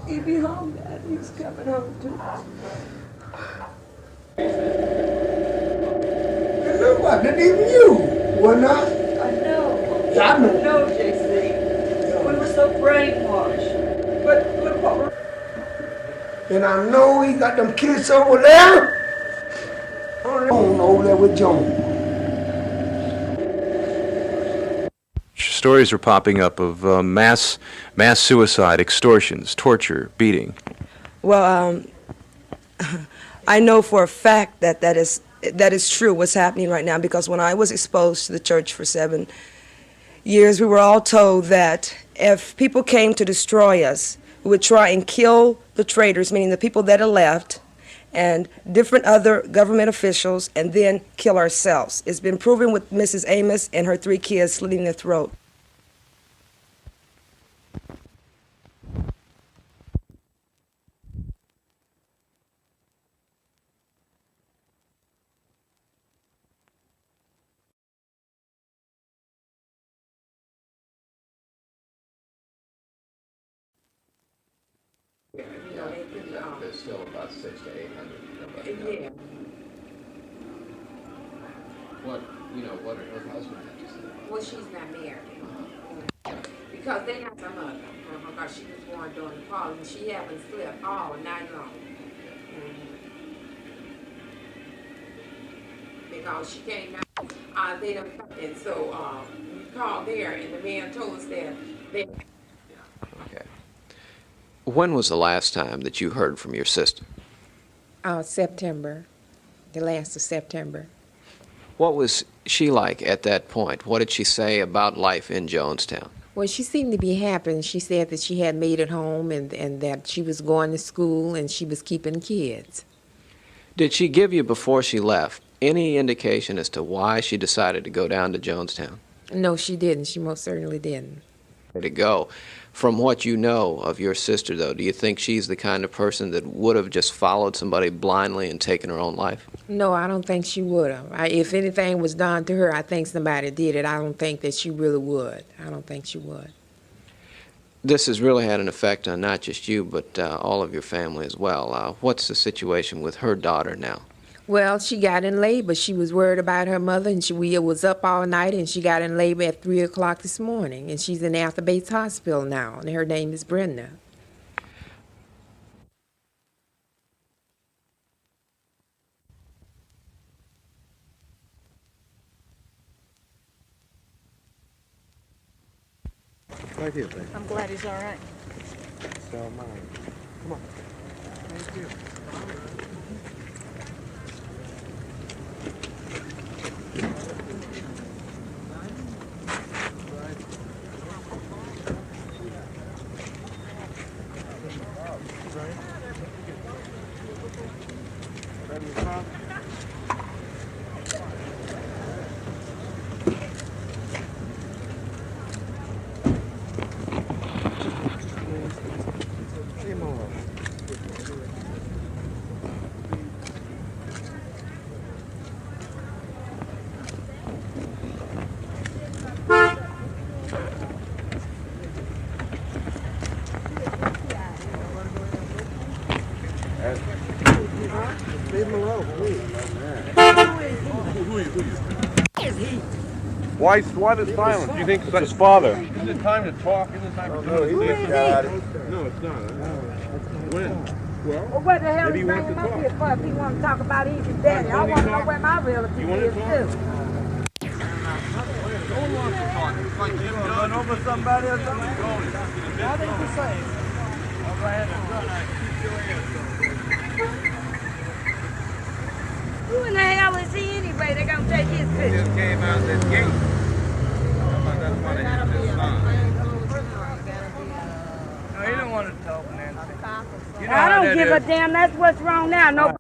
He'll be home, Dad. He's coming home, too. And look what, not even you. Well, not. I know. Yeah, I know. I know, JC. We were so brainwashed. But look what we're... And I know he got them kids over there. Over there with Jones. Stories are popping up of mass suicide, extortions, torture, beating. Well, I know for a fact that that is true, what's happening right now, because when I was exposed to the church for 7 years, we were all told that if people came to destroy us, we would try and kill the traitors, meaning the people that are left, and different other government officials, and then kill ourselves. It's been proven with Mrs. Amos and her 3 kids slitting their throat. There's still about 600 to 800. Yeah. What did her husband have to say? Well, she's not married. Because they got some other. Because she was born during the fall, and she haven't slept all night long. Because she came out, they done, and so we called there, and the man told us that they... Okay. When was the last time that you heard from your sister? September, the last of September. What was she like at that point? What did she say about life in Jonestown? Well, she seemed to be happy, and she said that she had made it home and that she was going to school and she was keeping kids. Did she give you, before she left, any indication as to why she decided to go down to Jonestown? No, she didn't. She most certainly didn't. To go. From what you know of your sister, though, do you think she's the kind of person that would have just followed somebody blindly and taken her own life? No, I don't think she would have. If anything was done to her, I think somebody did it. I don't think that she really would. I don't think she would. This has really had an effect on not just you, but all of your family as well. What's the situation with her daughter now? Well, she got in labor. She was worried about her mother, and we was up all night, and she got in labor at 3 o'clock this morning, and she's in Arthur Bates Hospital now, and her name is Brenda. Right here, baby. I'm glad he's all right. So am I. Come on. Thank you. Leave him alone, please. Why the silence? Do you think it's his father? Is it time to talk? Is it time to No, do he's got it. No, it's not. When? Well, what the hell maybe is he wants bringing to him up talk. here for if he want to talk about his daddy? I want to know where my relative You want is, to too. No one wants to talk. It's like you run over somebody or something. I think the same. I'll go ahead and run. Who in the hell is he anyway? They're going to take his He picture. just came out this gate. That's why they hit this sign. No, you don't want to talk, Nancy. You know I how don't that give is. a damn. That's what's wrong now. No.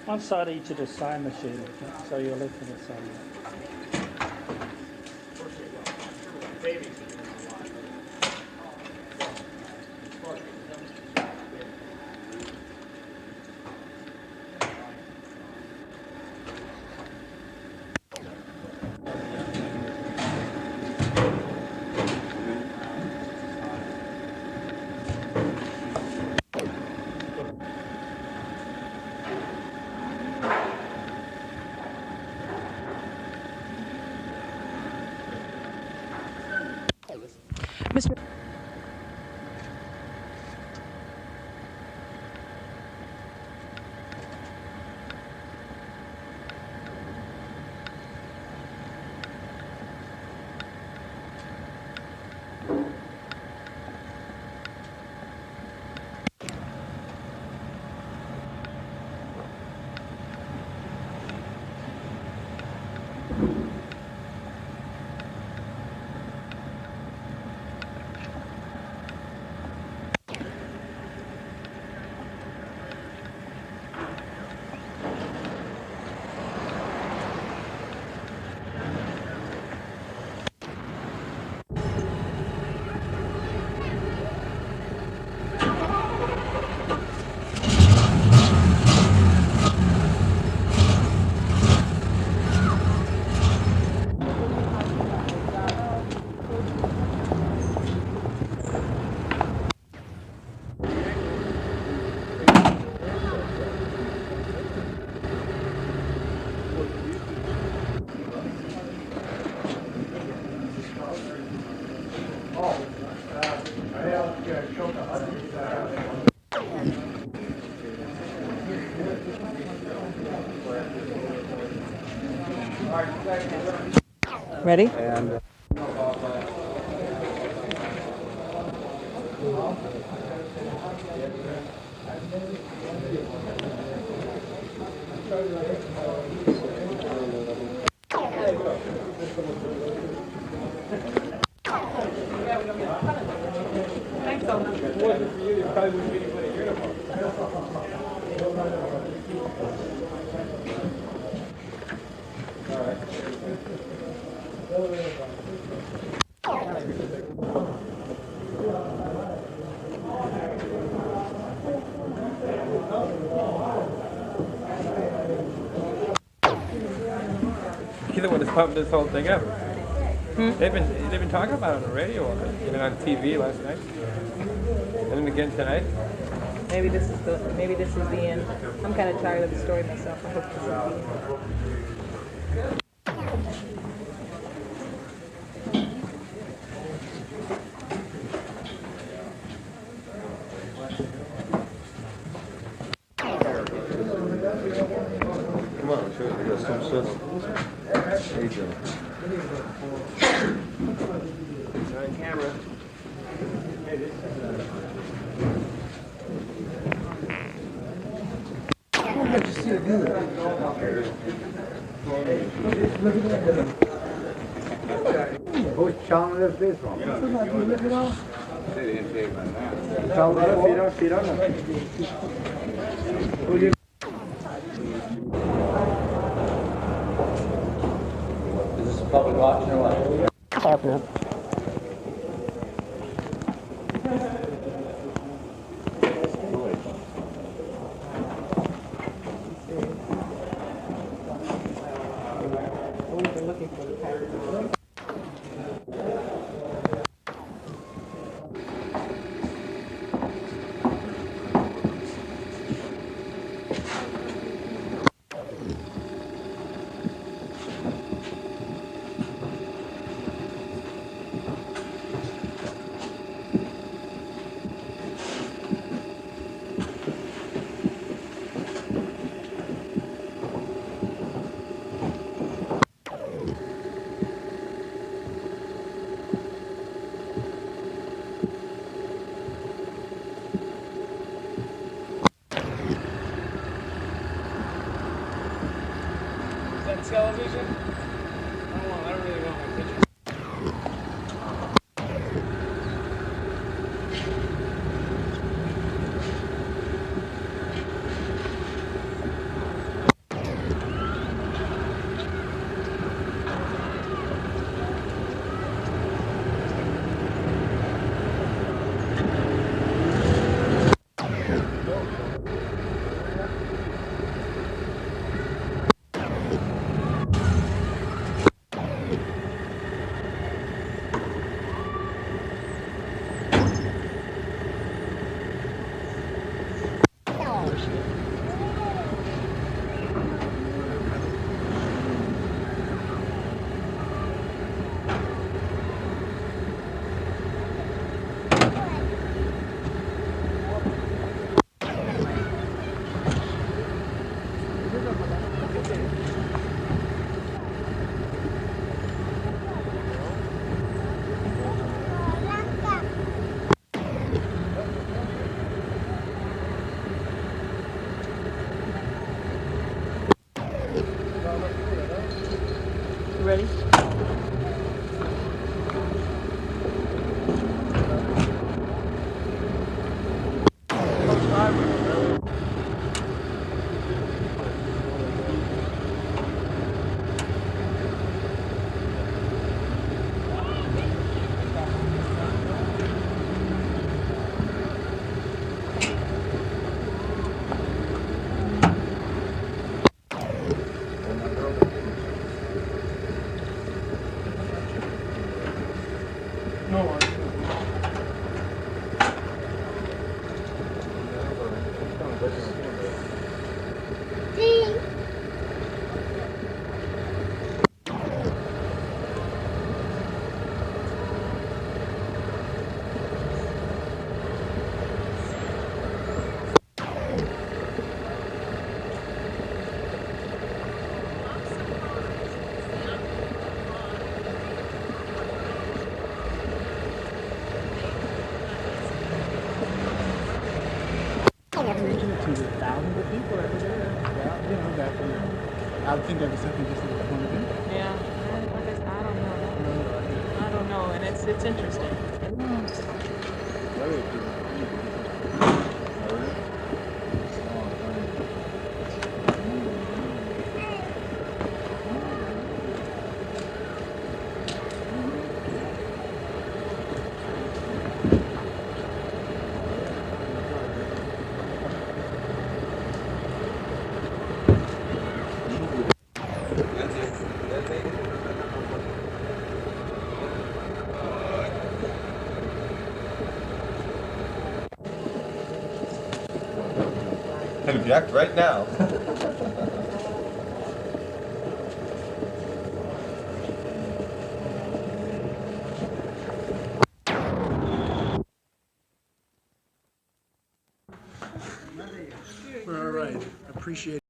One side of each of the sign machine, so you're looking at something. Mr. Ready? And Thanks so much. If it wasn't for you, there probably wouldn't be anybody here tomorrow. All right. You're the one that's pumped this whole thing up. They've been talking about it on the radio already, even on TV last night, and then again tonight. Maybe this is the end. I'm kind of tired of the story myself. I hope this is the end. Come on, show you got some stuff. Hey, Joe. On camera. Hey, this is How'd you see it do that? Who's chowing this fish from? They didn't say about that. Chow it, feed on them. Who you? Is this a public auction or what? Television? I don't really want my picture. Ready? I think that was something just that was going to do. Yeah, I don't know. I don't know, and it's interesting. Object right now. All right, appreciate it.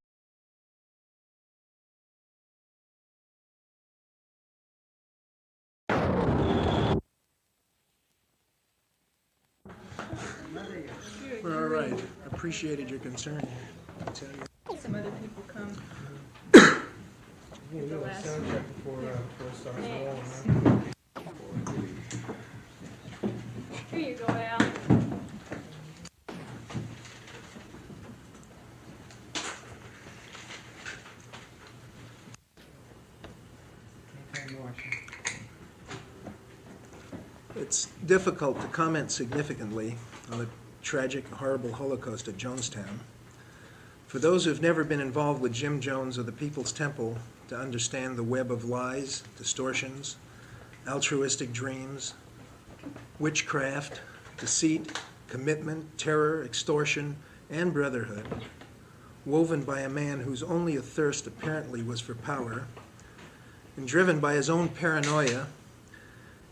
All right, appreciated your concern. I tell you. Some other people come. Here you go, Al. It's difficult to comment significantly on the tragic, horrible Holocaust at Jonestown. For those who've never been involved with Jim Jones or the People's Temple to understand the web of lies, distortions, altruistic dreams, witchcraft, deceit, commitment, terror, extortion, and brotherhood, woven by a man whose only thirst apparently was for power, and driven by his own paranoia,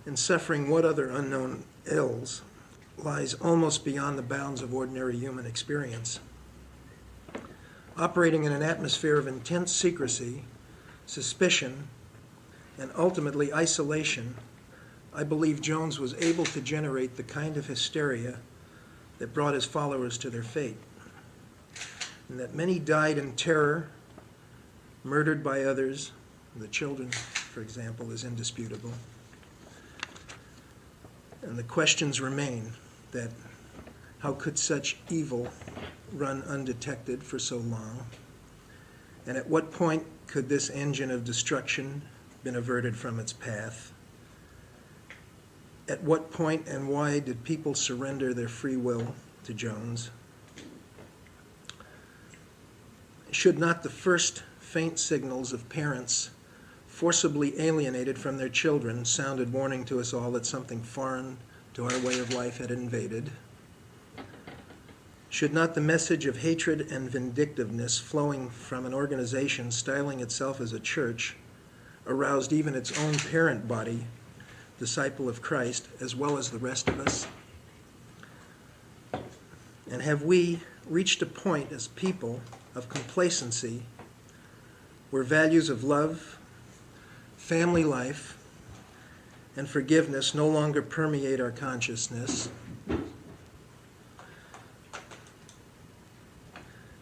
and suffering what other unknown ills, lies almost beyond the bounds of ordinary human experience. Operating in an atmosphere of intense secrecy, suspicion, and ultimately isolation, I believe Jones was able to generate the kind of hysteria that brought his followers to their fate, and that many died in terror, murdered by others. The children, for example, is indisputable. And the questions remain that how could such evil run undetected for so long? And at what point could this engine of destruction been averted from its path? At what point and why did people surrender their free will to Jones? Should not the first faint signals of parents forcibly alienated from their children sounded warning to us all that something foreign to our way of life had invaded? Should not the message of hatred and vindictiveness flowing from an organization styling itself as a church aroused even its own parent body, disciple of Christ, as well as the rest of us? And have we reached a point as people of complacency where values of love, family life, and forgiveness no longer permeate our consciousness?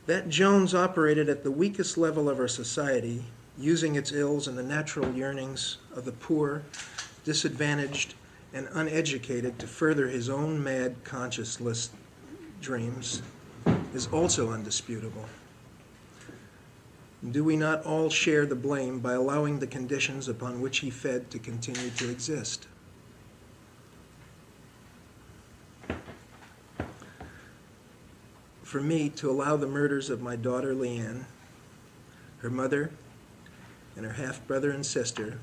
That Jones operated at the weakest level of our society, using its ills and the natural yearnings of the poor, disadvantaged, and uneducated to further his own mad, conscienceless dreams, is also undisputable. Do we not all share the blame by allowing the conditions upon which he fed to continue to exist? For me, to allow the murders of my daughter Leanne, her mother, and her half-brother and sister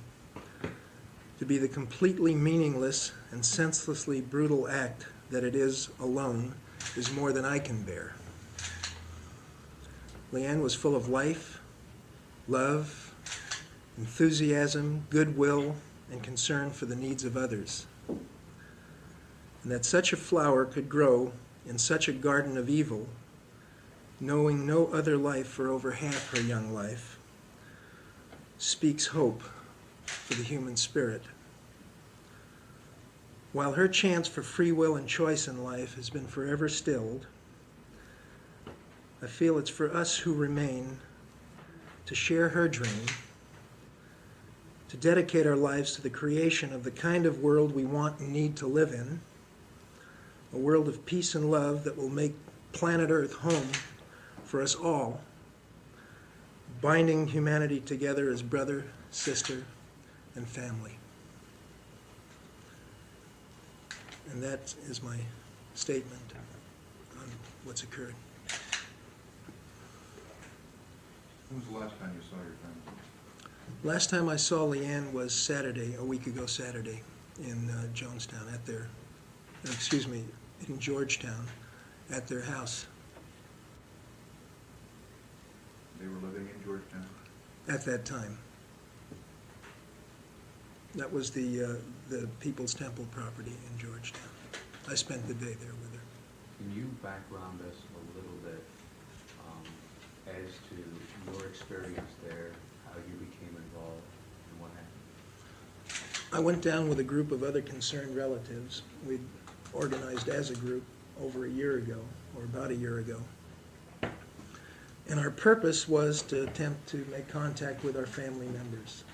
to be the completely meaningless and senselessly brutal act that it is alone is more than I can bear. Leanne was full of life, love, enthusiasm, goodwill, and concern for the needs of others. And that such a flower could grow in such a garden of evil, knowing no other life for over half her young life, speaks hope for the human spirit. While her chance for free will and choice in life has been forever stilled, I feel it's for us who remain to share her dream, to dedicate our lives to the creation of the kind of world we want and need to live in, a world of peace and love that will make planet Earth home for us all, binding humanity together as brother, sister, and family. And that is my statement on what's occurred. When was the last time you saw your family? Last time I saw Leanne was Saturday, a week ago Saturday, in Jonestown at their, excuse me, in Georgetown at their house. They were living in Georgetown? At that time. That was the People's Temple property in Georgetown. I spent the day there with her. Can you background us a little bit as to your experience there, how you became involved, and what happened? I went down with a group of other concerned relatives. We'd organized as a group over a year ago, or about a year ago. And our purpose was to attempt to make contact with our family members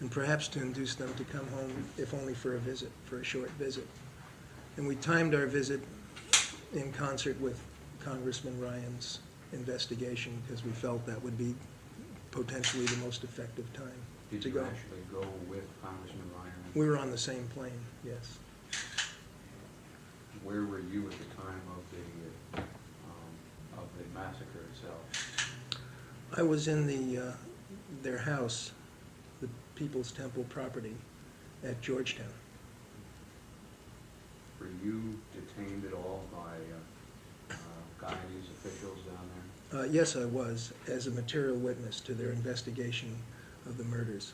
and perhaps to induce them to come home, if only for a visit, for a short visit. And we timed our visit in concert with Congressman Ryan's investigation because we felt that would be potentially the most effective time Did to you go. actually go with Congressman Ryan? We were on the same plane, yes. Where were you at the time of the massacre itself? I was in their house, the People's Temple property at Georgetown. Were you detained at all by Guyanese officials down there? Yes, I was, as a material witness to their investigation of the murders.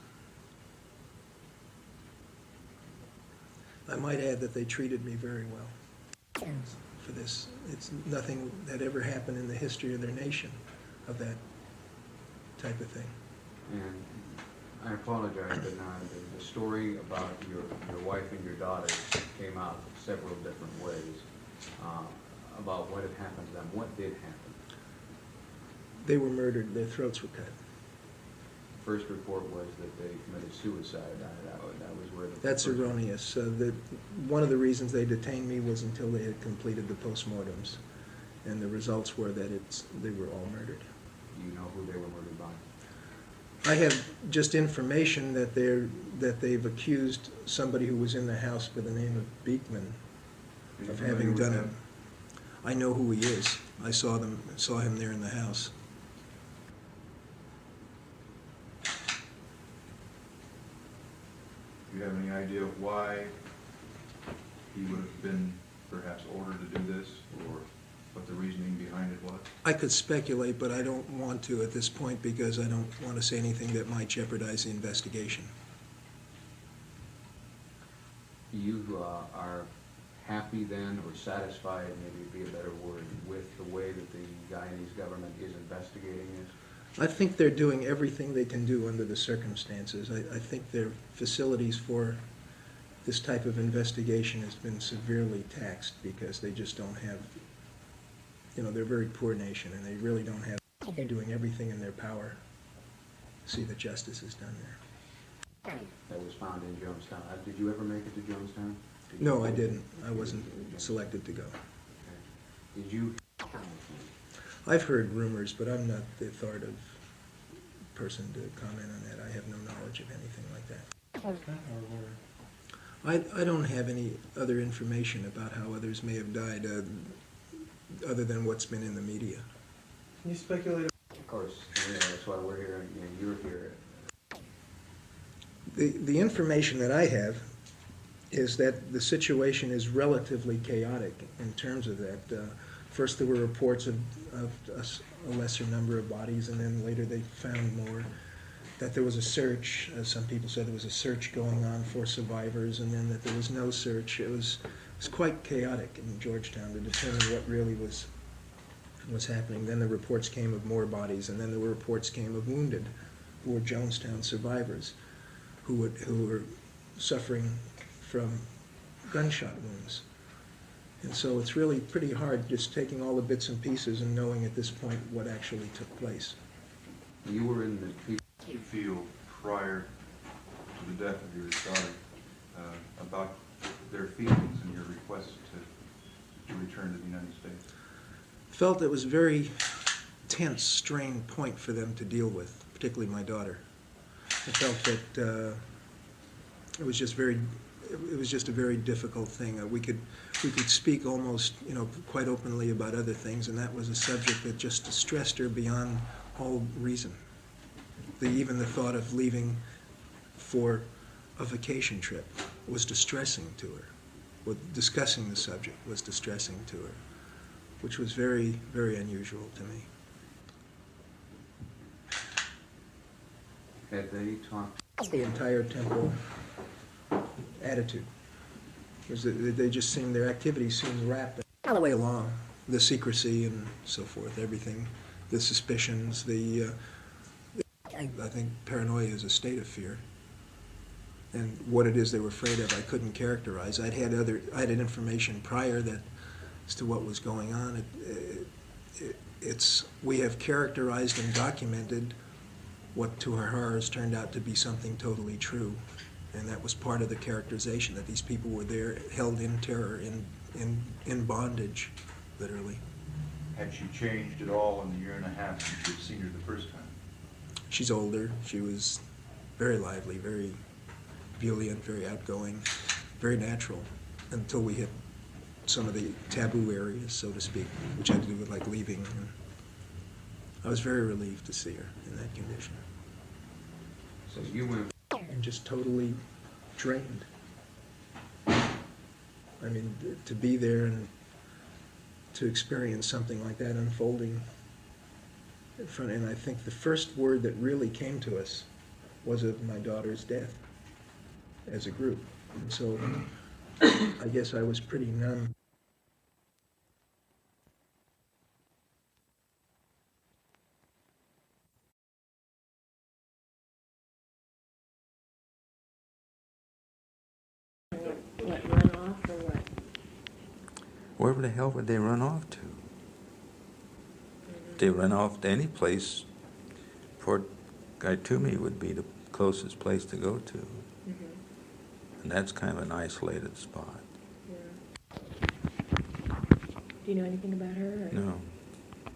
I might add that they treated me very well for this. It's nothing that ever happened in the history of their nation of that type of thing. And I apologize, but now the story about your wife and your daughter came out several different ways about what had happened to them. What did happen? They were murdered. Their throats were cut. First report was that they committed suicide. That was where the... That's erroneous. One of the reasons they detained me was until they had completed the postmortems, and the results were that they were all murdered. Do you know who they were murdered by? I have just information that they've accused somebody who was in the house by the name of Beekman of having done it. I know who he is. I saw him there in the house. Do you have any idea of why he would have been perhaps ordered to do this, or what the reasoning behind it was? I could speculate, but I don't want to at this point because I don't want to say anything that might jeopardize the investigation. You are happy then, or satisfied, maybe would be a better word, with the way that the Guyanese government is investigating this? I think they're doing everything they can do under the circumstances. I think their facilities for this type of investigation has been severely taxed because they just don't have, they're a very poor nation and they really don't have, they're doing everything in their power to see that justice is done there. That was found in Jonestown. Did you ever make it to Jonestown? No, I didn't. I wasn't selected to go. Okay. Did you? I've heard rumors, but I'm not the authoritative person to comment on that. I have no knowledge of anything like that. I don't have any other information about how others may have died other than what's been in the media. Can you speculate? Of course, that's why we're here and you're here. The information that I have is that the situation is relatively chaotic in terms of that. First there were reports of a lesser number of bodies, and then later they found more. That there was a search, some people said there was a search going on for survivors, and then that there was no search. It was quite chaotic in Georgetown to determine what really was happening. Then the reports came of more bodies, and then the reports came of wounded who were Jonestown survivors who were suffering from gunshot wounds. And so it's really pretty hard just taking all the bits and pieces and knowing at this point what actually took place. You were in the people. How did you feel prior to the death of your daughter about their feelings and your request to return to the United States? Felt it was a very tense, strained point for them to deal with, particularly my daughter. I felt that it was just a very difficult thing. We could speak almost, quite openly about other things, and that was a subject that just distressed her beyond all reason. Even the thought of leaving for a vacation trip was distressing to her. Discussing the subject was distressing to her, which was very, very unusual to me. Had they talked? The entire temple attitude was that they just seemed, their activities seemed wrapped all the way along. The secrecy and so forth, everything, the suspicions, I think paranoia is a state of fear. And what it is they were afraid of, I couldn't characterize. I had information prior as to what was going on. We have characterized and documented what to our horrors turned out to be something totally true. And that was part of the characterization, that these people were there held in terror, in bondage, literally. Had she changed at all in the year and a half since you'd seen her the first time? She's older. She was very lively, very ebullient, very outgoing, very natural, until we hit some of the taboo areas, so to speak, which had to do with like leaving. I was very relieved to see her in that condition. So you went... And just totally drained. I mean, to be there and to experience something like that unfolding in front, and I think the first word that really came to us was of my daughter's death as a group. And so I guess I was pretty numb. What, run off or what? Wherever the hell would they run off to? They run off to any place. Fort Gaitumi would be the closest place to go to. And that's kind of an isolated spot. Yeah. Do you know anything about her? Or? No. Yeah.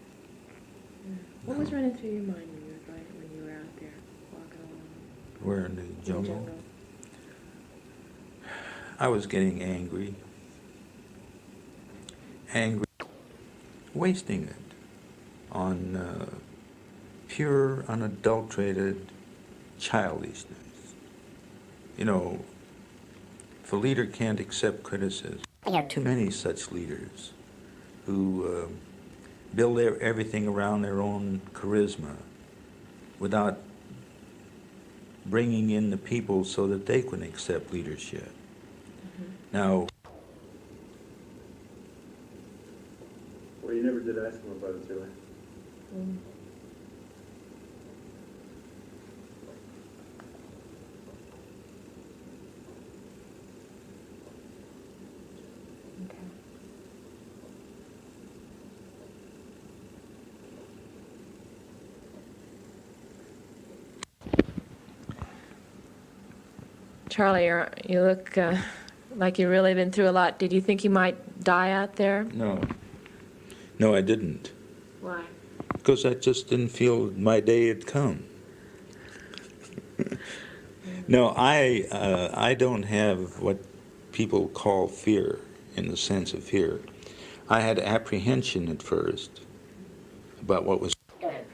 What was running through your mind when you were out there walking along? Where in the jungle? I was getting angry. Wasting it on pure, unadulterated childishness. You know, if a leader can't accept criticism, there are too many such leaders who build everything around their own charisma without bringing in the people so that they can accept leadership. Now, well, you never did ask him about it, really. Charlie, you look like you've really been through a lot. Did you think you might die out there? no. No, I didn't. Why? Because I just didn't feel my day had come. No, I don't have what people call fear, in the sense of fear. I had apprehension at first about what was... Okay.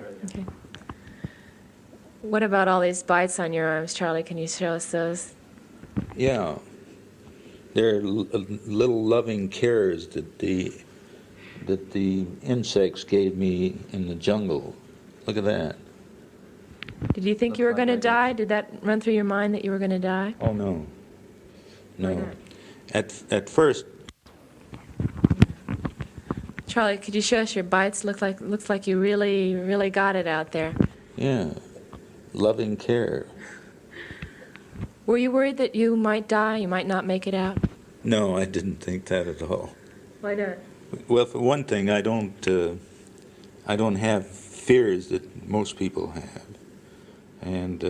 What about all these bites on your arms, Charlie? Can you show us those? Yeah. They're little loving cares that the insects gave me in the jungle. Look at that. Did you think you were going to die? Did that run through your mind that you were going to die? Oh, no. Why No. not? At first... Charlie, could you show us your bites? Looks like you really, really got it out there. Yeah. Loving care. Were you worried that you might die, you might not make it out? No, I didn't think that at all. Why not? Well, for one thing, I don't have fears that most people have. And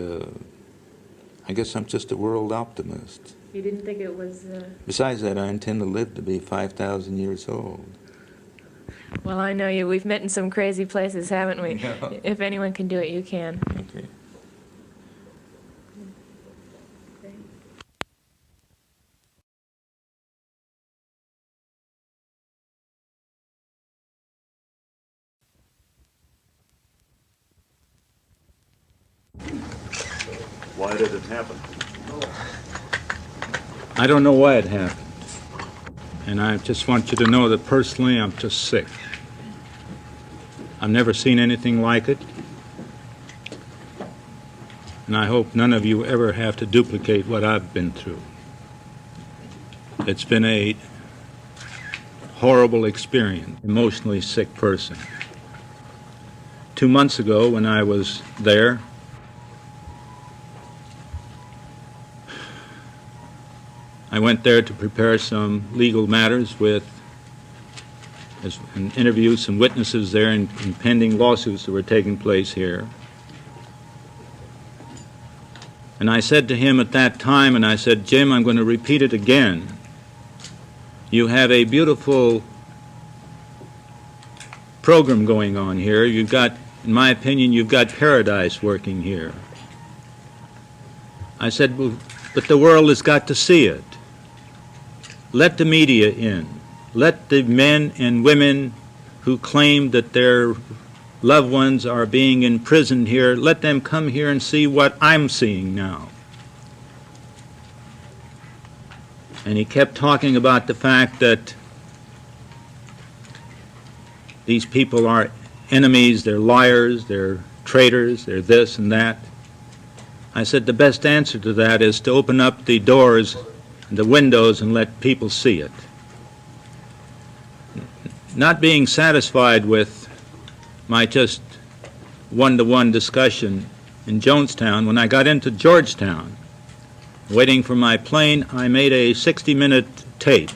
I guess I'm just a world optimist. You didn't think it was... Besides that, I intend to live to be 5,000 years old. Well, I know you. We've met in some crazy places, haven't we? Yeah. If anyone can do it, you can. Okay. Why did it happen? I don't know why it happened. And I just want you to know that personally I'm just sick. I've never seen anything like it. And I hope none of you ever have to duplicate what I've been through. It's been a horrible experience, emotionally sick person. 2 months ago when I was there, I went there to prepare some legal matters and interview some witnesses there in pending lawsuits that were taking place here. And I said to him at that time, and I said, Jim, I'm going to repeat it again. You have a beautiful program going on here. You've got, in my opinion, you've got paradise working here. I said, well, but the world has got to see it. Let the media in. Let the men and women who claim that their loved ones are being imprisoned here, let them come here and see what I'm seeing now. And he kept talking about the fact that these people are enemies, they're liars, they're traitors, they're this and that. I said the best answer to that is to open up the doors and the windows and let people see it. Not being satisfied with my just one-to-one discussion in Jonestown, when I got into Georgetown, waiting for my plane, I made a 60-minute tape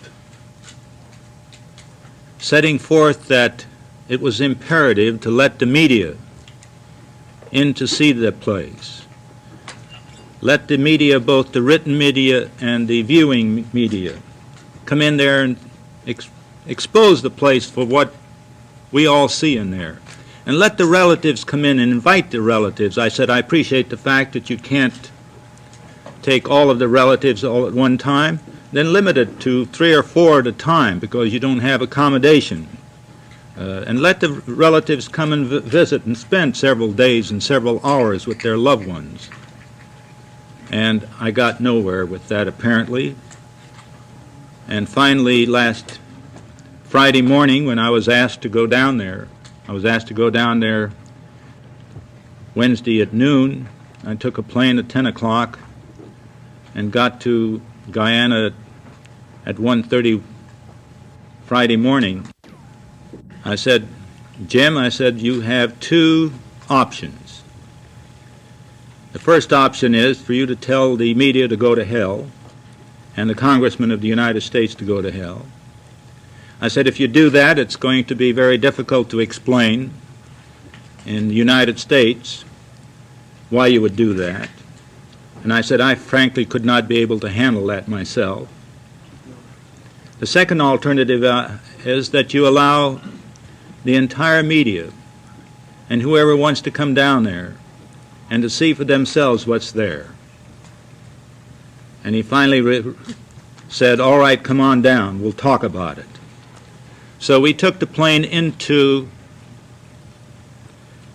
setting forth that it was imperative to let the media in to see the place. Let the media, both the written media and the viewing media, come in there and expose the place for what we all see in there. And let the relatives come in and invite the relatives. I said, I appreciate the fact that you can't take all of the relatives all at one time, then limit it to 3 or 4 at a time because you don't have accommodation. And let the relatives come and visit and spend several days and several hours with their loved ones. And I got nowhere with that, apparently. And finally, last Friday morning, when I was asked to go down there, Wednesday at noon. I took a plane at 10 o'clock and got to Guyana at 1:30 Friday morning. I said, Jim, I said, you have 2 options. The first option is for you to tell the media to go to hell and the Congressman of the United States to go to hell. I said, if you do that, it's going to be very difficult to explain in the United States why you would do that. And I said, I frankly could not be able to handle that myself. The second alternative is that you allow the entire media and whoever wants to come down there and to see for themselves what's there. And he finally said, all right, come on down, we'll talk about it. So we took the plane into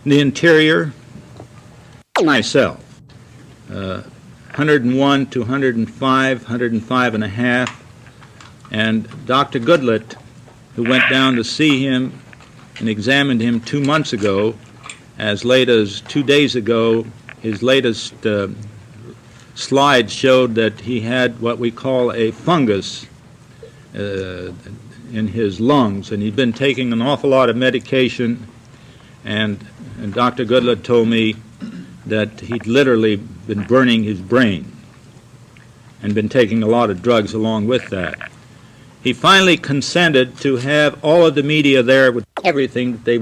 the interior myself, 101 to 105, 105 and a half, and Dr. Goodlett, who went down to see him and examined him 2 months ago, as late as 2 days ago, his latest slides showed that he had what we call a fungus in his lungs, and he'd been taking an awful lot of medication, and Dr. Goodlett told me that he'd literally been burning his brain and been taking a lot of drugs along with that. He finally consented to have all of the media there with everything that they...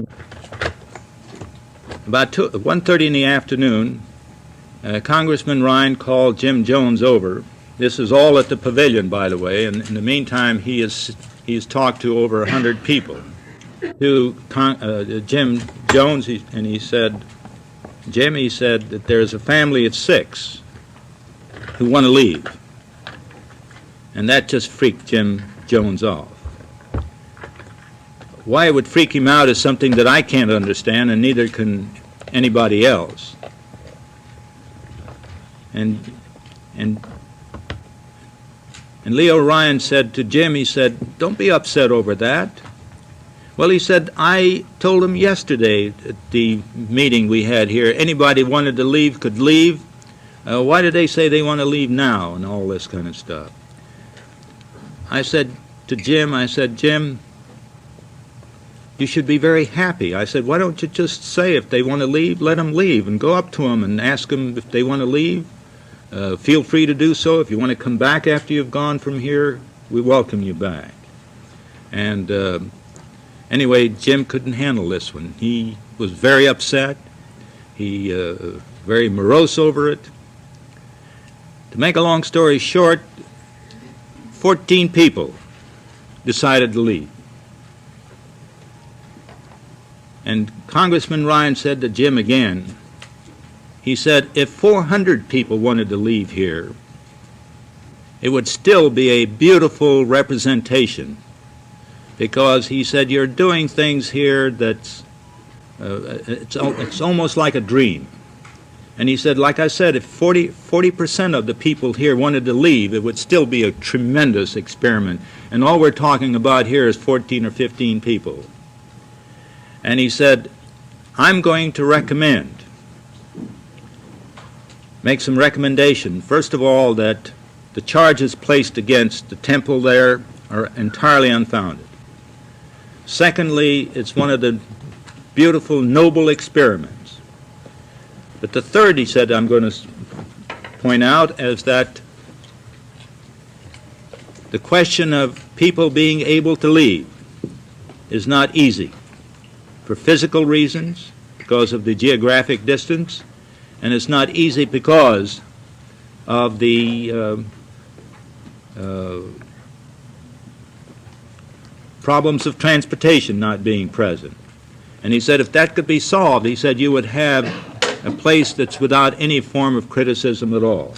About 1:30 in the afternoon, Congressman Ryan called Jim Jones over. This is all at the pavilion, by the way, and in the meantime he has talked to over 100 people. To Jim Jones, and he said, Jim, he said that there's a family of 6 who want to leave. And that just freaked Jim Jones off. Why it would freak him out is something that I can't understand, and neither can anybody else. And Leo Ryan said to Jim, he said, don't be upset over that. Well, he said, I told him yesterday at the meeting we had here, anybody wanted to leave could leave. Why did they say they want to leave now and all this kind of stuff? I said to Jim, Jim, you should be very happy. I said, why don't you just say if they want to leave, let them leave, and go up to them and ask them if they want to leave. Feel free to do so. If you want to come back after you've gone from here, we welcome you back. And anyway, Jim couldn't handle this one. He was very upset. He very morose over it. To make a long story short, 14 people decided to leave. And Congressman Ryan said to Jim again, he said, if 400 people wanted to leave here, it would still be a beautiful representation, because he said, you're doing things here that's, it's almost like a dream. And he said, like I said, if 40% of the people here wanted to leave, it would still be a tremendous experiment. And all we're talking about here is 14 or 15 people. And he said, I'm going to make some recommendation. First of all, that the charges placed against the temple there are entirely unfounded. Secondly, it's one of the beautiful, noble experiments. But the third, he said, I'm going to point out, is that the question of people being able to leave is not easy for physical reasons, because of the geographic distance, and it's not easy because of the problems of transportation not being present. And he said if that could be solved, he said you would have a place that's without any form of criticism at all.